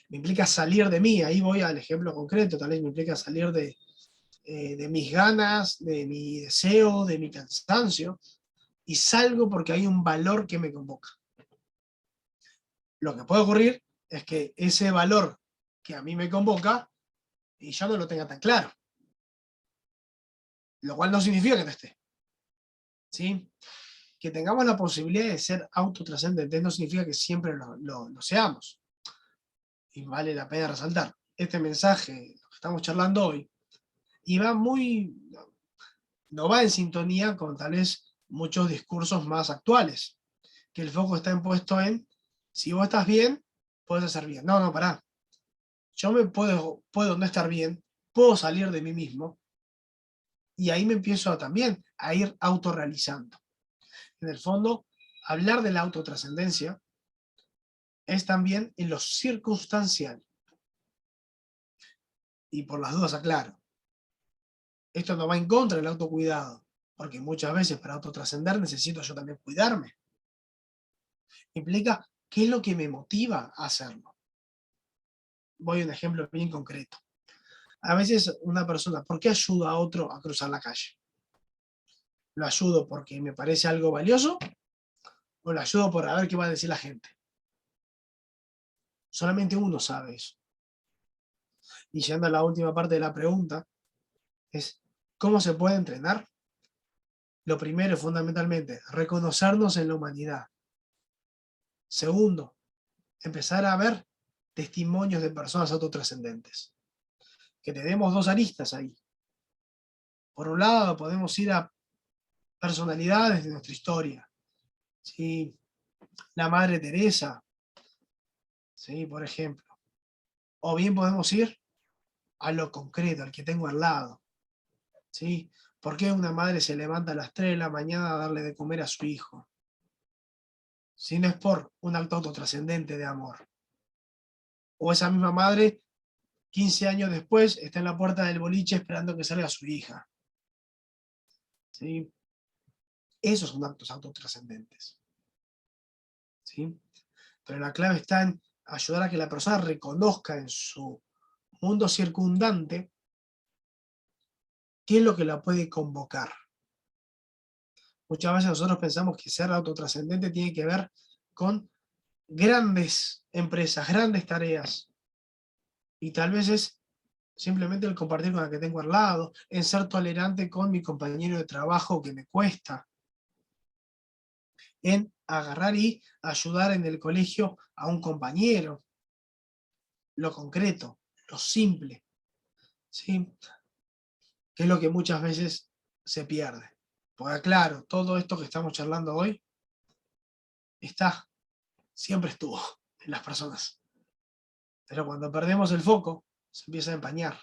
Speaker 2: Me implica salir de mí, ahí voy al ejemplo concreto, tal vez me implica salir de mis ganas, de mi deseo, de mi cansancio, y salgo porque hay un valor que me convoca. Lo que puede ocurrir es que ese valor que a mí me convoca, y yo no lo tenga tan claro. Lo cual no significa que no esté. ¿Sí? Que tengamos la posibilidad de ser autotrascendentes no significa que siempre lo seamos. Y vale la pena resaltar. Este mensaje, lo que estamos charlando hoy, y va no va en sintonía con tal vez muchos discursos más actuales, que el foco está impuesto en, si vos estás bien, puedes hacer bien. No, pará. Yo puedo no estar bien, puedo salir de mí mismo, y ahí me empiezo también a ir autorrealizando. En el fondo, hablar de la autotrascendencia es también en lo circunstancial. Y por las dudas aclaro, esto no va en contra del autocuidado, porque muchas veces para autotrascender necesito yo también cuidarme. Implica qué es lo que me motiva a hacerlo. Voy a un ejemplo bien concreto. A veces una persona, ¿por qué ayuda a otro a cruzar la calle? ¿Lo ayudo porque me parece algo valioso? ¿O lo ayudo por a ver qué va a decir la gente? Solamente uno sabe eso. Y llegando a la última parte de la pregunta, es ¿cómo se puede entrenar? Lo primero, fundamentalmente, reconocernos en la humanidad. Segundo, empezar a ver testimonios de personas autotrascendentes. Que tenemos dos aristas ahí. Por un lado, podemos ir a personalidades de nuestra historia. ¿Sí? La Madre Teresa, ¿sí? Por ejemplo. O bien podemos ir a lo concreto, al que tengo al lado. ¿Sí? ¿Por qué una madre se levanta a las 3 de la mañana a darle de comer a su hijo? Si no es por un acto autotrascendente de amor. O esa misma madre, 15 años después, está en la puerta del boliche esperando que salga su hija. ¿Sí? Esos son actos autotrascendentes. ¿Sí? Pero la clave está en ayudar a que la persona reconozca en su mundo circundante qué es lo que la puede convocar. Muchas veces nosotros pensamos que ser autotrascendente tiene que ver con grandes empresas, grandes tareas. Y tal vez es simplemente el compartir con la que tengo al lado, en ser tolerante con mi compañero de trabajo que me cuesta, en agarrar y ayudar en el colegio a un compañero, lo concreto, lo simple, ¿sí? Que es lo que muchas veces se pierde. Porque claro, todo esto que estamos charlando hoy siempre estuvo en las personas. Pero cuando perdemos el foco, se empieza a empañar.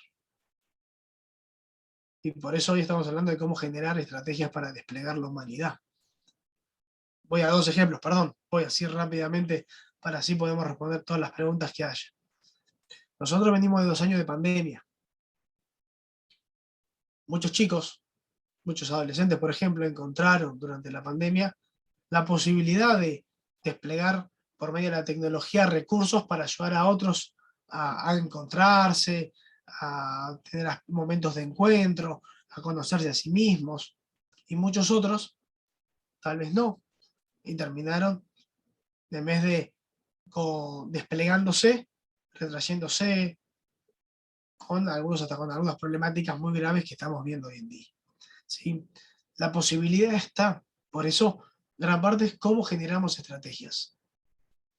Speaker 2: Y por eso hoy estamos hablando de cómo generar estrategias para desplegar la humanidad. Voy a dos ejemplos, perdón, voy así rápidamente para así podemos responder todas las preguntas que haya. Nosotros venimos de 2 años de pandemia. Muchos chicos, muchos adolescentes, por ejemplo, encontraron durante la pandemia la posibilidad de desplegar por medio de la tecnología, recursos para ayudar a otros a encontrarse, a tener momentos de encuentro, a conocerse a sí mismos, y muchos otros tal vez no, y terminaron, en vez de desplegándose, retrayéndose, con algunos, hasta con algunas problemáticas muy graves que estamos viendo hoy en día. ¿Sí? La posibilidad está, por eso gran parte es cómo generamos estrategias.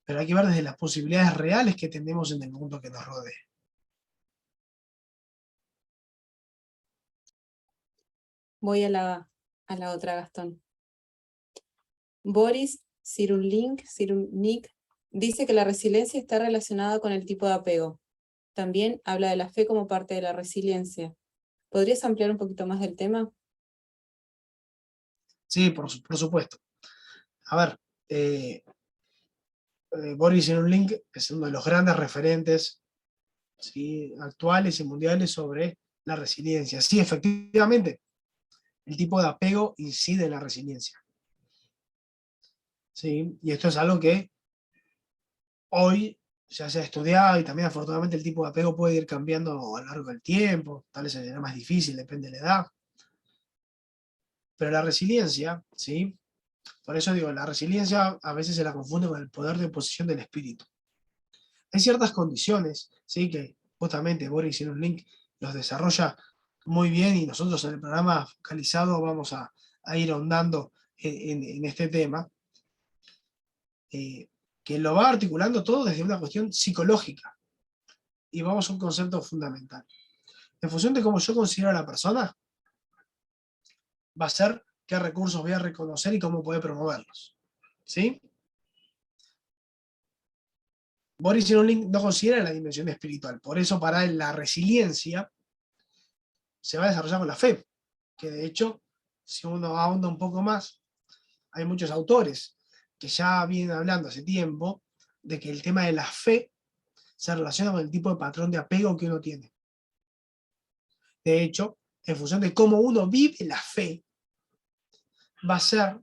Speaker 2: Pero hay que ver desde las posibilidades reales que tenemos en el mundo que nos rodea.
Speaker 5: Voy a la otra, Gastón. Boris Cyrulnik dice que la resiliencia está relacionada con el tipo de apego. También habla de la fe como parte de la resiliencia. ¿Podrías ampliar un poquito más del tema?
Speaker 2: Sí, por supuesto. A ver, Boris Cyrulnik es uno de los grandes referentes, ¿sí?, actuales y mundiales sobre la resiliencia. Sí, efectivamente, el tipo de apego incide en la resiliencia. ¿Sí? Y esto es algo que hoy ya se ha estudiado, y también afortunadamente el tipo de apego puede ir cambiando a lo largo del tiempo, tal vez será más difícil, depende de la edad. Pero la resiliencia, ¿sí?, por eso digo, la resiliencia a veces se la confunde con el poder de oposición del espíritu. Hay ciertas condiciones, ¿sí?, que justamente Boris Cyrulnik los desarrolla muy bien, y nosotros en el programa focalizado vamos a ir ahondando en este tema, que lo va articulando todo desde una cuestión psicológica. Y vamos a un concepto fundamental. En función de cómo yo considero a la persona, va a ser qué recursos voy a reconocer y cómo puedo promoverlos. ¿Sí? Boris Cyrulnik no considera la dimensión espiritual. Por eso para él la resiliencia se va a desarrollar con la fe. Que de hecho, si uno ahonda un poco más, hay muchos autores que ya vienen hablando hace tiempo de que el tema de la fe se relaciona con el tipo de patrón de apego que uno tiene. De hecho, en función de cómo uno vive la fe, va a ser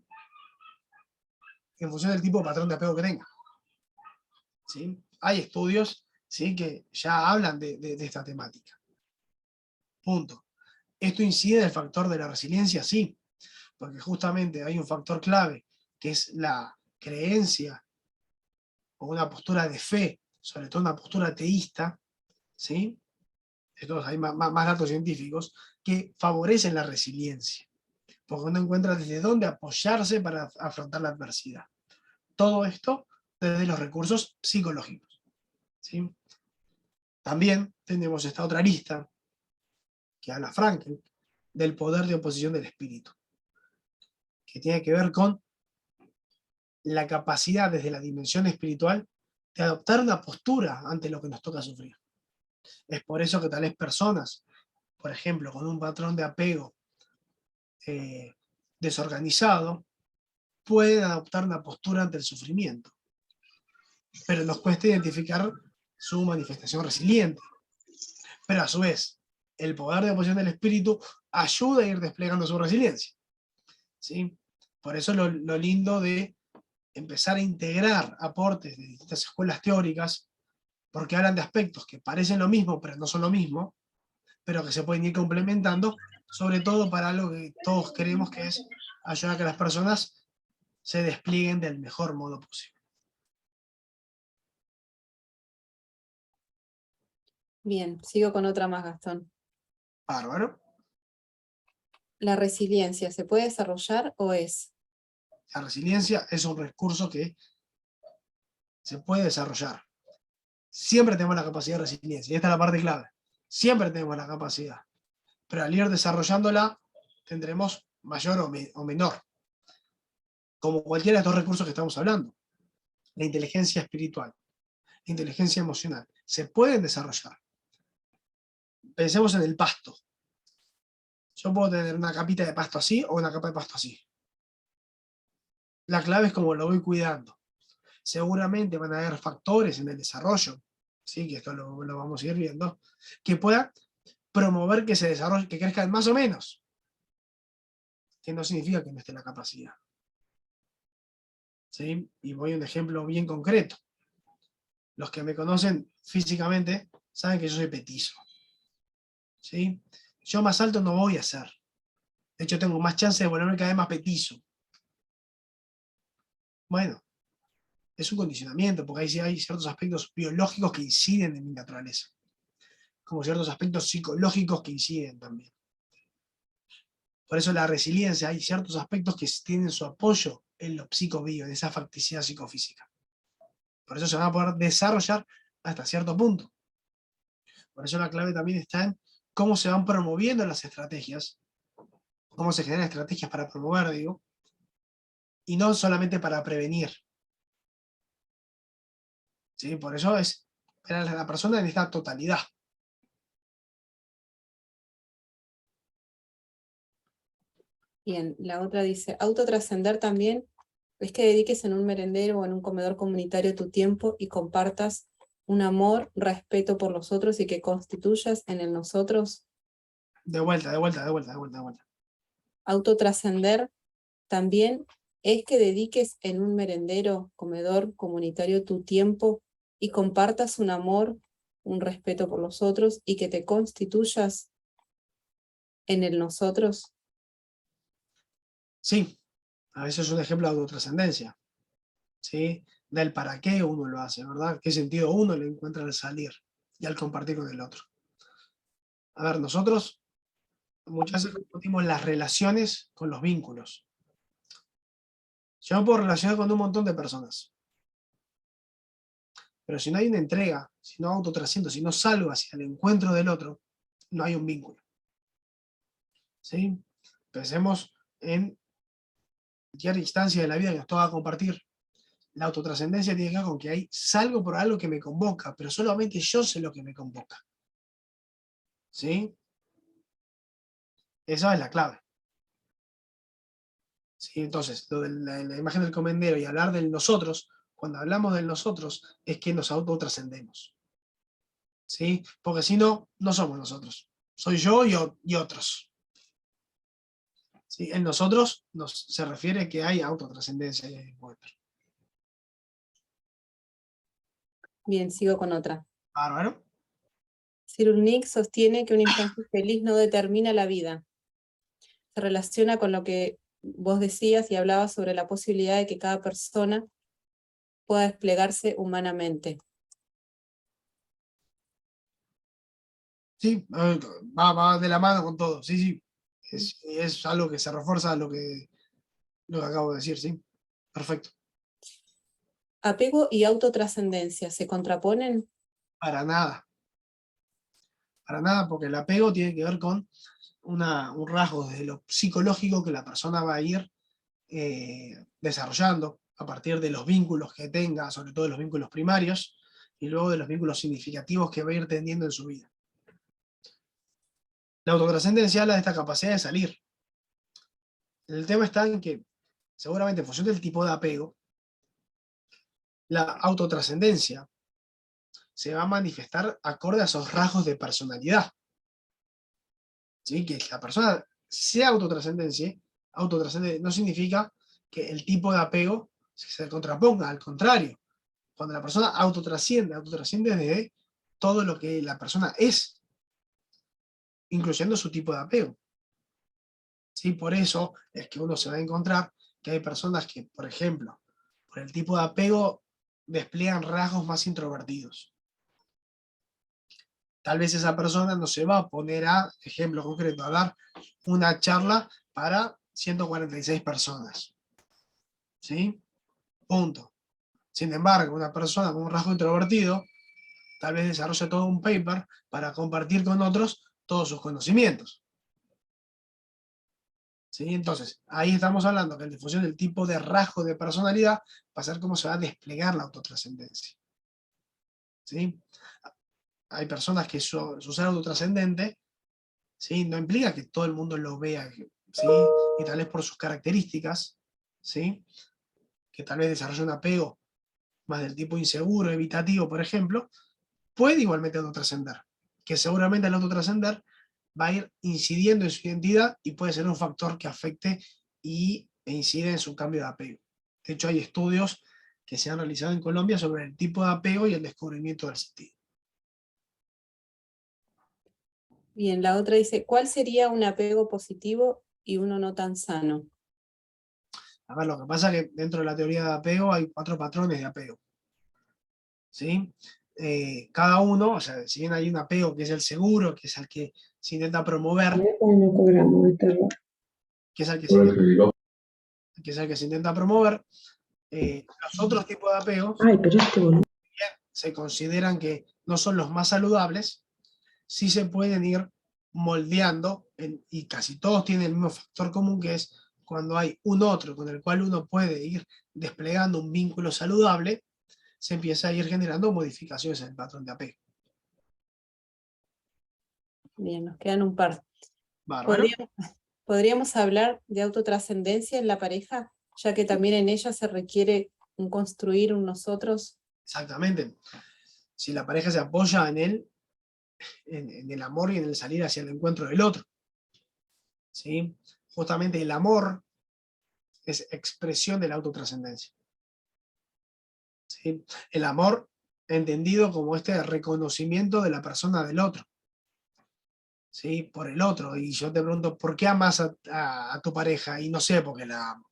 Speaker 2: en función del tipo de patrón de apego que tenga. ¿Sí? Hay estudios, ¿sí?, que ya hablan de esta temática. Punto. ¿Esto incide en el factor de la resiliencia? Sí, porque justamente hay un factor clave, que es la creencia o una postura de fe, sobre todo una postura ateísta, ¿sí? Entonces hay más datos científicos que favorecen la resiliencia, porque uno encuentra desde dónde apoyarse para afrontar la adversidad. Todo esto desde los recursos psicológicos. ¿Sí? También tenemos esta otra lista que habla Frankl del poder de oposición del espíritu, que tiene que ver con la capacidad desde la dimensión espiritual de adoptar una postura ante lo que nos toca sufrir. Es por eso que tal vez personas, por ejemplo, con un patrón de apego desorganizado, pueden adoptar una postura ante el sufrimiento, pero nos cuesta identificar su manifestación resiliente. Pero a su vez, el poder de oposición del espíritu ayuda a ir desplegando su resiliencia. ¿Sí? Por eso lo lindo de empezar a integrar aportes de distintas escuelas teóricas, porque hablan de aspectos que parecen lo mismo, pero no son lo mismo, pero que se pueden ir complementando, sobre todo para algo que todos queremos, que es ayudar a que las personas se desplieguen del mejor modo posible.
Speaker 5: Bien, sigo con otra más, Gastón.
Speaker 2: Bárbaro.
Speaker 5: ¿La resiliencia se puede desarrollar o es?
Speaker 2: La resiliencia es un recurso que se puede desarrollar. Siempre tenemos la capacidad de resiliencia, y esta es la parte clave. Siempre tenemos la capacidad, pero al ir desarrollándola tendremos mayor o menor. Como cualquiera de estos recursos que estamos hablando. La inteligencia espiritual, la inteligencia emocional, se pueden desarrollar. Pensemos en el pasto. Yo puedo tener una capita de pasto así o una capa de pasto así. La clave es cómo lo voy cuidando. Seguramente van a haber factores en el desarrollo, ¿sí?, que esto lo vamos a ir viendo, que puedan promover que se desarrolle, que crezcan más o menos. Que no significa que no esté la capacidad. ¿sí? Y voy a un ejemplo bien concreto. Los que me conocen físicamente saben que yo soy petizo, ¿sí? Yo más alto no voy a ser. De hecho, tengo más chance de volverme cada vez más petizo. Bueno, es un condicionamiento, porque ahí sí hay ciertos aspectos biológicos que inciden en mi naturaleza, como ciertos aspectos psicológicos que inciden también. Por eso la resiliencia, hay ciertos aspectos que tienen su apoyo en lo psicobio, en esa facticidad psicofísica. Por eso se van a poder desarrollar hasta cierto punto. Por eso la clave también está en cómo se van promoviendo las estrategias, cómo se generan estrategias para promover, digo, y no solamente para prevenir. ¿Sí? Por eso es ver a la persona en esta totalidad.
Speaker 5: Bien, la otra dice, autotrascender también es que dediques en un merendero o en un comedor comunitario tu tiempo y compartas un amor, respeto por los otros y que constituyas en el nosotros.
Speaker 2: De vuelta.
Speaker 5: Autotrascender también es que dediques en un merendero, comedor comunitario tu tiempo y compartas un amor, un respeto por los otros y que te constituyas en el nosotros.
Speaker 2: Sí, a veces es un ejemplo de autotrascendencia, ¿sí? Del para qué uno lo hace, ¿verdad? ¿Qué sentido uno le encuentra al salir y al compartir con el otro? A ver, nosotros muchas veces confundimos las relaciones con los vínculos. Yo me puedo relacionar con un montón de personas, pero si no hay una entrega, si no autotrasciendo, si no salgo hacia el encuentro del otro, no hay un vínculo. ¿Sí? Pensemos en cualquier instancia de la vida que nos toca compartir. La autotrascendencia tiene que ver con que hay salgo por algo que me convoca, pero solamente yo sé lo que me convoca. ¿Sí? Esa es la clave. ¿Sí? Entonces, lo de la imagen del comendero y hablar del nosotros, cuando hablamos del nosotros, es que nos autotrascendemos. ¿Sí? Porque si no, no somos nosotros. Soy yo y otros. ¿Sí? En nosotros se refiere que hay autotrascendencia y hay encuentro.
Speaker 5: Bien, sigo con otra.
Speaker 2: Bárbaro.
Speaker 5: Cyrulnik sostiene que una infancia feliz no determina la vida. Se relaciona con lo que vos decías y hablabas sobre la posibilidad de que cada persona pueda desplegarse humanamente.
Speaker 2: Sí, va de la mano con todo. Sí, sí. Es algo que se refuerza lo que acabo de decir, sí. Perfecto.
Speaker 5: ¿Apego y autotrascendencia se contraponen?
Speaker 2: Para nada. Para nada, porque el apego tiene que ver con un rasgo de lo psicológico que la persona va a ir desarrollando a partir de los vínculos que tenga, sobre todo de los vínculos primarios, y luego de los vínculos significativos que va a ir teniendo en su vida. La autotrascendencia habla de esta capacidad de salir. El tema está en que, seguramente en función del tipo de apego, la autotrascendencia se va a manifestar acorde a esos rasgos de personalidad. ¿Sí? Que la persona sea autotrascendente no significa que el tipo de apego se contraponga, al contrario. Cuando la persona autotrasciende desde todo lo que la persona es, incluyendo su tipo de apego. ¿Sí? Por eso es que uno se va a encontrar que hay personas que, por ejemplo, por el tipo de apego, despliegan rasgos más introvertidos. Tal vez esa persona no se va a poner a, ejemplo concreto, a dar una charla para 146 personas. ¿Sí? Punto. Sin embargo, una persona con un rasgo introvertido tal vez desarrolla todo un paper para compartir con otros todos sus conocimientos. ¿Sí? Entonces, ahí estamos hablando que en función del tipo de rasgo de personalidad va a ser cómo se va a desplegar la autotrascendencia. ¿Sí? Hay personas que su ser autotrascendente, ¿sí? No implica que todo el mundo lo vea, ¿sí? Y tal vez por sus características, ¿sí? Que tal vez desarrolle un apego más del tipo inseguro, evitativo, por ejemplo, puede igualmente autotrascender, que seguramente el autotrascender va a ir incidiendo en su identidad y puede ser un factor que afecte e incide en su cambio de apego. De hecho, hay estudios que se han realizado en Colombia sobre el tipo de apego y el descubrimiento del sentido.
Speaker 5: Bien, la otra dice, ¿cuál sería un apego positivo y uno no tan sano?
Speaker 2: A ver, lo que pasa es que dentro de la teoría de apego hay 4 patrones de apego. ¿Sí? Cada uno, o sea, si bien hay un apego que es el seguro, que es el que se intenta promover, que es el que se, que es el que se intenta promover, los otros tipos de apegos se consideran que no son los más saludables, sí se pueden ir moldeando, y casi todos tienen el mismo factor común, que es cuando hay un otro con el cual uno puede ir desplegando un vínculo saludable, se empieza a ir generando modificaciones en el patrón de apego.
Speaker 5: Bien, nos quedan un par.
Speaker 2: Bárbaro.
Speaker 5: ¿Podríamos hablar de autotrascendencia en la pareja, ya que también en ella se requiere un construir un nosotros?
Speaker 2: Exactamente. Si la pareja se apoya en él, en el amor y en el salir hacia el encuentro del otro. ¿Sí? Justamente el amor es expresión de la autotrascendencia. ¿Sí? El amor entendido como este reconocimiento de la persona del otro. ¿Sí? Por el otro. Y yo te pregunto, ¿por qué amas a tu pareja? Y no sé, porque la amo.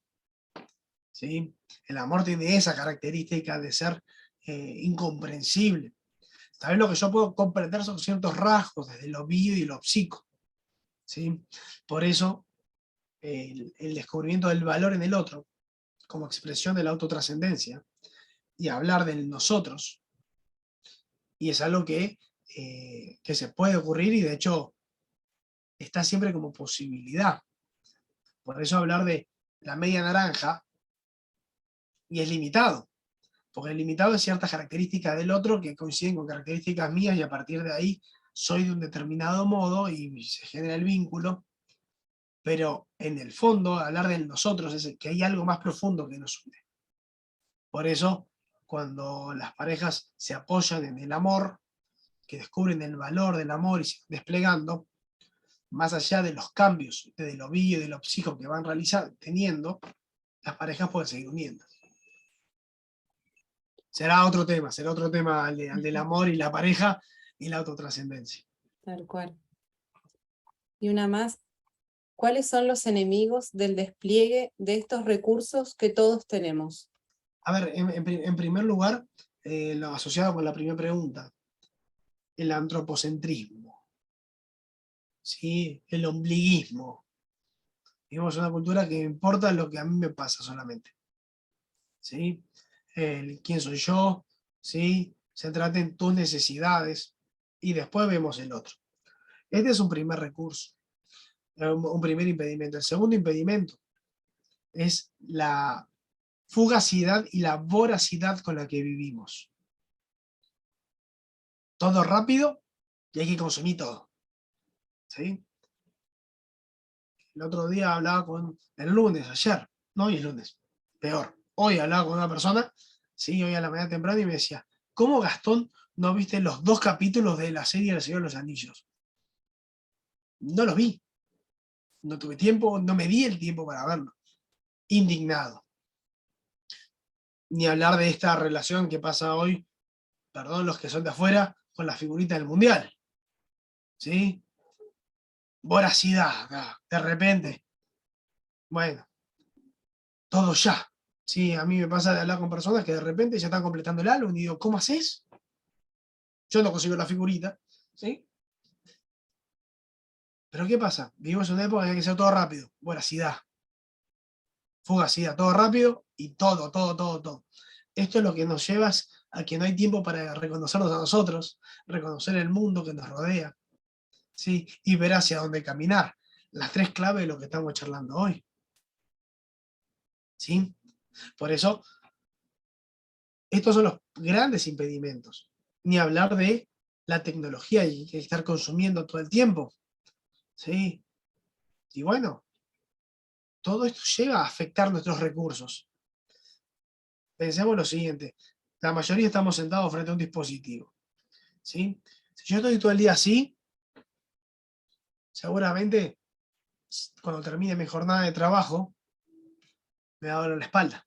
Speaker 2: ¿Sí? El amor tiene esa característica de ser incomprensible. Tal vez lo que yo puedo comprender son ciertos rasgos, desde lo bio y lo psico. ¿Sí? Por eso, el descubrimiento del valor en el otro, como expresión de la autotrascendencia, y hablar del nosotros, y es algo que se puede ocurrir, y de hecho está siempre como posibilidad. Por eso hablar de la media naranja, y es limitado, porque el limitado es ciertas características del otro que coinciden con características mías, y a partir de ahí soy de un determinado modo y se genera el vínculo. Pero en el fondo, hablar del nosotros es que hay algo más profundo que nos une. Por eso, cuando las parejas se apoyan en el amor, que descubren el valor del amor y se van desplegando, más allá de los cambios de lo bio y de lo psico que van teniendo, las parejas pueden seguir uniendo. Será otro tema al del amor y la pareja y la autotrascendencia.
Speaker 5: Tal cual. Y una más, ¿cuáles son los enemigos del despliegue de estos recursos que todos tenemos?
Speaker 2: A ver, en primer lugar, lo asociado con la primera pregunta, el antropocentrismo, ¿sí? El ombliguismo. Vivimos una cultura que importa lo que a mí me pasa solamente. ¿Sí? El quién soy yo, ¿sí? Se trata en tus necesidades, y después vemos el otro. Este es un primer recurso, un primer impedimento. El segundo impedimento es la fugacidad y la voracidad con la que vivimos. Todo rápido y hay que consumir todo. ¿Sí? El otro día hablaba ayer, no hoy es lunes, peor. Hoy hablaba con una persona, sí, hoy a la mañana temprano, y me decía, ¿cómo, Gastón, no viste los 2 capítulos de la serie El Señor de los Anillos? No los vi. No tuve tiempo, no me di el tiempo para verlo. Indignado. Ni hablar de esta relación que pasa hoy, perdón los que son de afuera, con la figurita del Mundial. ¿Sí? Voracidad, de repente. Bueno, todo ya. Sí, a mí me pasa de hablar con personas que de repente ya están completando el álbum y digo, ¿cómo haces? Yo no consigo la figurita, ¿sí? Pero ¿qué pasa? Vivimos en una época en la que sea todo rápido, voracidad, fugacidad, todo rápido y todo. Esto es lo que nos lleva a que no hay tiempo para reconocernos a nosotros, reconocer el mundo que nos rodea, ¿sí? Y ver hacia dónde caminar. Las 3 claves de lo que estamos charlando hoy. ¿Sí? Por eso, estos son los grandes impedimentos. Ni hablar de la tecnología y que estar consumiendo todo el tiempo. ¿Sí? Y bueno, todo esto lleva a afectar nuestros recursos. Pensemos lo siguiente, la mayoría estamos sentados frente a un dispositivo. ¿Sí? Si yo estoy todo el día así, seguramente cuando termine mi jornada de trabajo, me va a doler la espalda.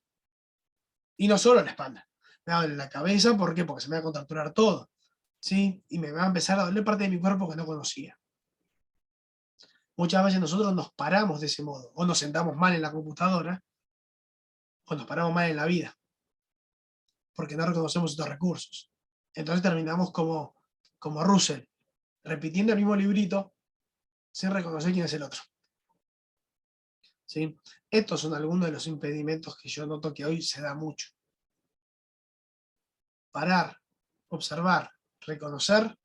Speaker 2: Y no solo en la espalda, me va a doler la cabeza, ¿por qué? Porque se me va a contracturar todo, ¿sí? Y me va a empezar a doler parte de mi cuerpo que no conocía. Muchas veces nosotros nos paramos de ese modo, o nos sentamos mal en la computadora, o nos paramos mal en la vida, porque no reconocemos estos recursos. Entonces terminamos como Russell, repitiendo el mismo librito, sin reconocer quién es el otro. ¿Sí? Estos son algunos de los impedimentos que yo noto que hoy se da mucho. Parar, observar, reconocer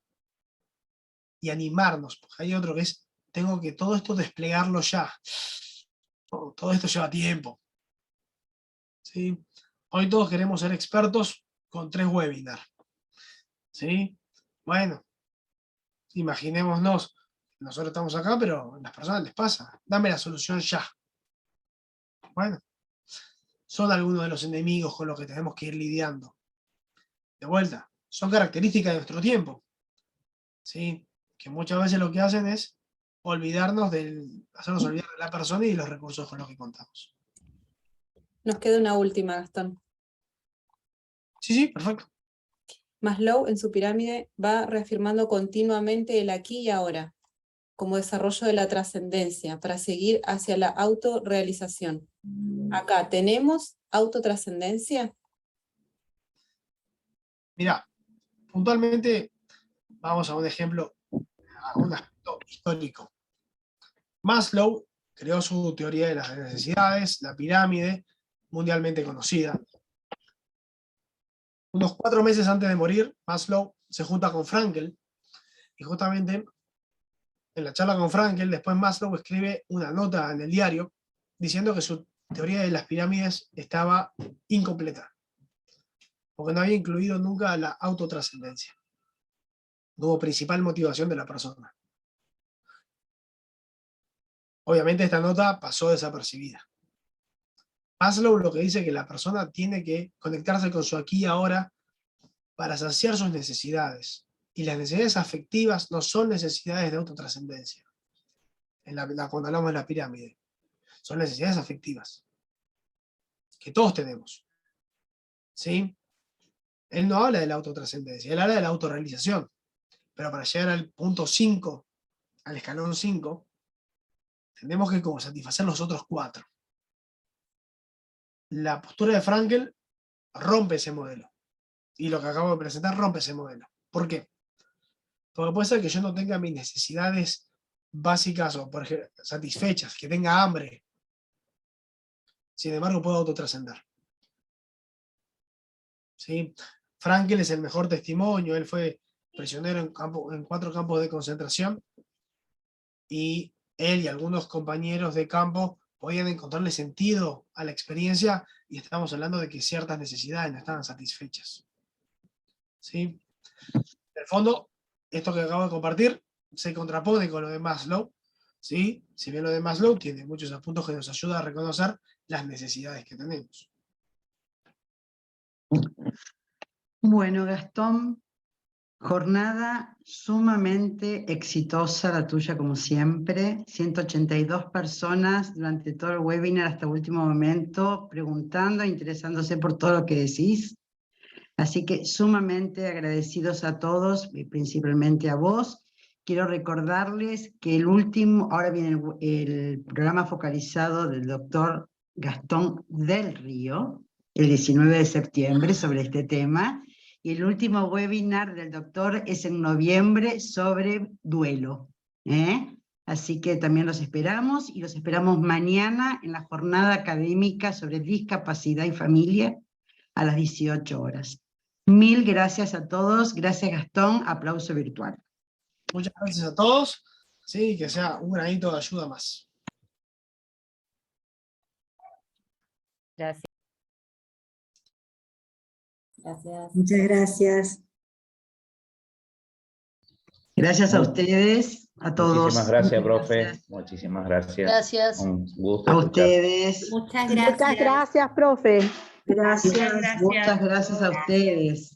Speaker 2: y animarnos, porque hay otro que es, tengo que todo esto desplegarlo ya. Todo esto lleva tiempo. ¿Sí? Hoy todos queremos ser expertos con 3 webinars. ¿Sí? Bueno, imaginémonos, nosotros estamos acá, pero a las personas les pasa. Dame la solución ya. Bueno, son algunos de los enemigos con los que tenemos que ir lidiando. De vuelta, son características de nuestro tiempo. ¿Sí? Que muchas veces lo que hacen es hacernos olvidar de la persona y de los recursos con los que contamos.
Speaker 5: Nos queda una última, Gastón.
Speaker 2: Sí, perfecto.
Speaker 5: Maslow en su pirámide va reafirmando continuamente el aquí y ahora, como desarrollo de la trascendencia, para seguir hacia la autorrealización. Acá, ¿tenemos autotrascendencia?
Speaker 2: Mira, puntualmente vamos a un ejemplo, a un aspecto histórico. Maslow creó su teoría de las necesidades, la pirámide, mundialmente conocida. Unos 4 meses antes de morir, Maslow se junta con Frankl, y justamente en la charla con Frankl, después Maslow escribe una nota en el diario diciendo que su teoría de las pirámides estaba incompleta, porque no había incluido nunca la autotrascendencia como principal motivación de la persona. Obviamente esta nota pasó desapercibida. Maslow lo que dice es que la persona tiene que conectarse con su aquí y ahora para saciar sus necesidades. Y las necesidades afectivas no son necesidades de autotrascendencia. Cuando hablamos de la pirámide, son necesidades afectivas que todos tenemos. ¿Sí? Él no habla de la autotrascendencia, él habla de la autorrealización. Pero para llegar al punto 5, al escalón 5, tenemos que como satisfacer los otros 4. La postura de Frankl rompe ese modelo. Y lo que acabo de presentar rompe ese modelo. ¿Por qué? Porque puede ser que yo no tenga mis necesidades básicas o por ejemplo, satisfechas, que tenga hambre. Sin embargo, puedo autotrascender. ¿Sí? Frankl es el mejor testimonio. Él fue prisionero en 4 campos de concentración. Y él y algunos compañeros de campo podían encontrarle sentido a la experiencia, y estamos hablando de que ciertas necesidades no estaban satisfechas. ¿Sí? En el fondo, esto que acabo de compartir se contrapone con lo de Maslow. ¿Sí? Si bien lo de Maslow tiene muchos puntos que nos ayuda a reconocer las necesidades que tenemos.
Speaker 1: Bueno, Gastón, jornada sumamente exitosa la tuya como siempre. 182 personas durante todo el webinar hasta el último momento preguntando, interesándose por todo lo que decís. Así que sumamente agradecidos a todos, y principalmente a vos. Quiero recordarles que ahora viene el programa focalizado del doctor Gastón del Río, el 19 de septiembre, sobre este tema. Y el último webinar del doctor es en noviembre sobre duelo. Así que también los esperamos, y los esperamos mañana en la jornada académica sobre discapacidad y familia a las 18 horas. Mil gracias a todos. Gracias, Gastón. Aplauso virtual.
Speaker 2: Muchas gracias a todos. Sí, que sea un granito de ayuda más.
Speaker 6: Gracias. Gracias.
Speaker 7: Muchas gracias.
Speaker 1: Gracias a ustedes, a todos.
Speaker 8: Muchísimas gracias, profe.
Speaker 1: Gracias.
Speaker 8: Muchísimas gracias.
Speaker 9: Gracias.
Speaker 8: Un gusto
Speaker 1: A
Speaker 8: escuchar.
Speaker 1: ustedes.
Speaker 9: Muchas gracias.
Speaker 7: Muchas gracias, profe.
Speaker 1: Gracias. Muchas gracias a ustedes.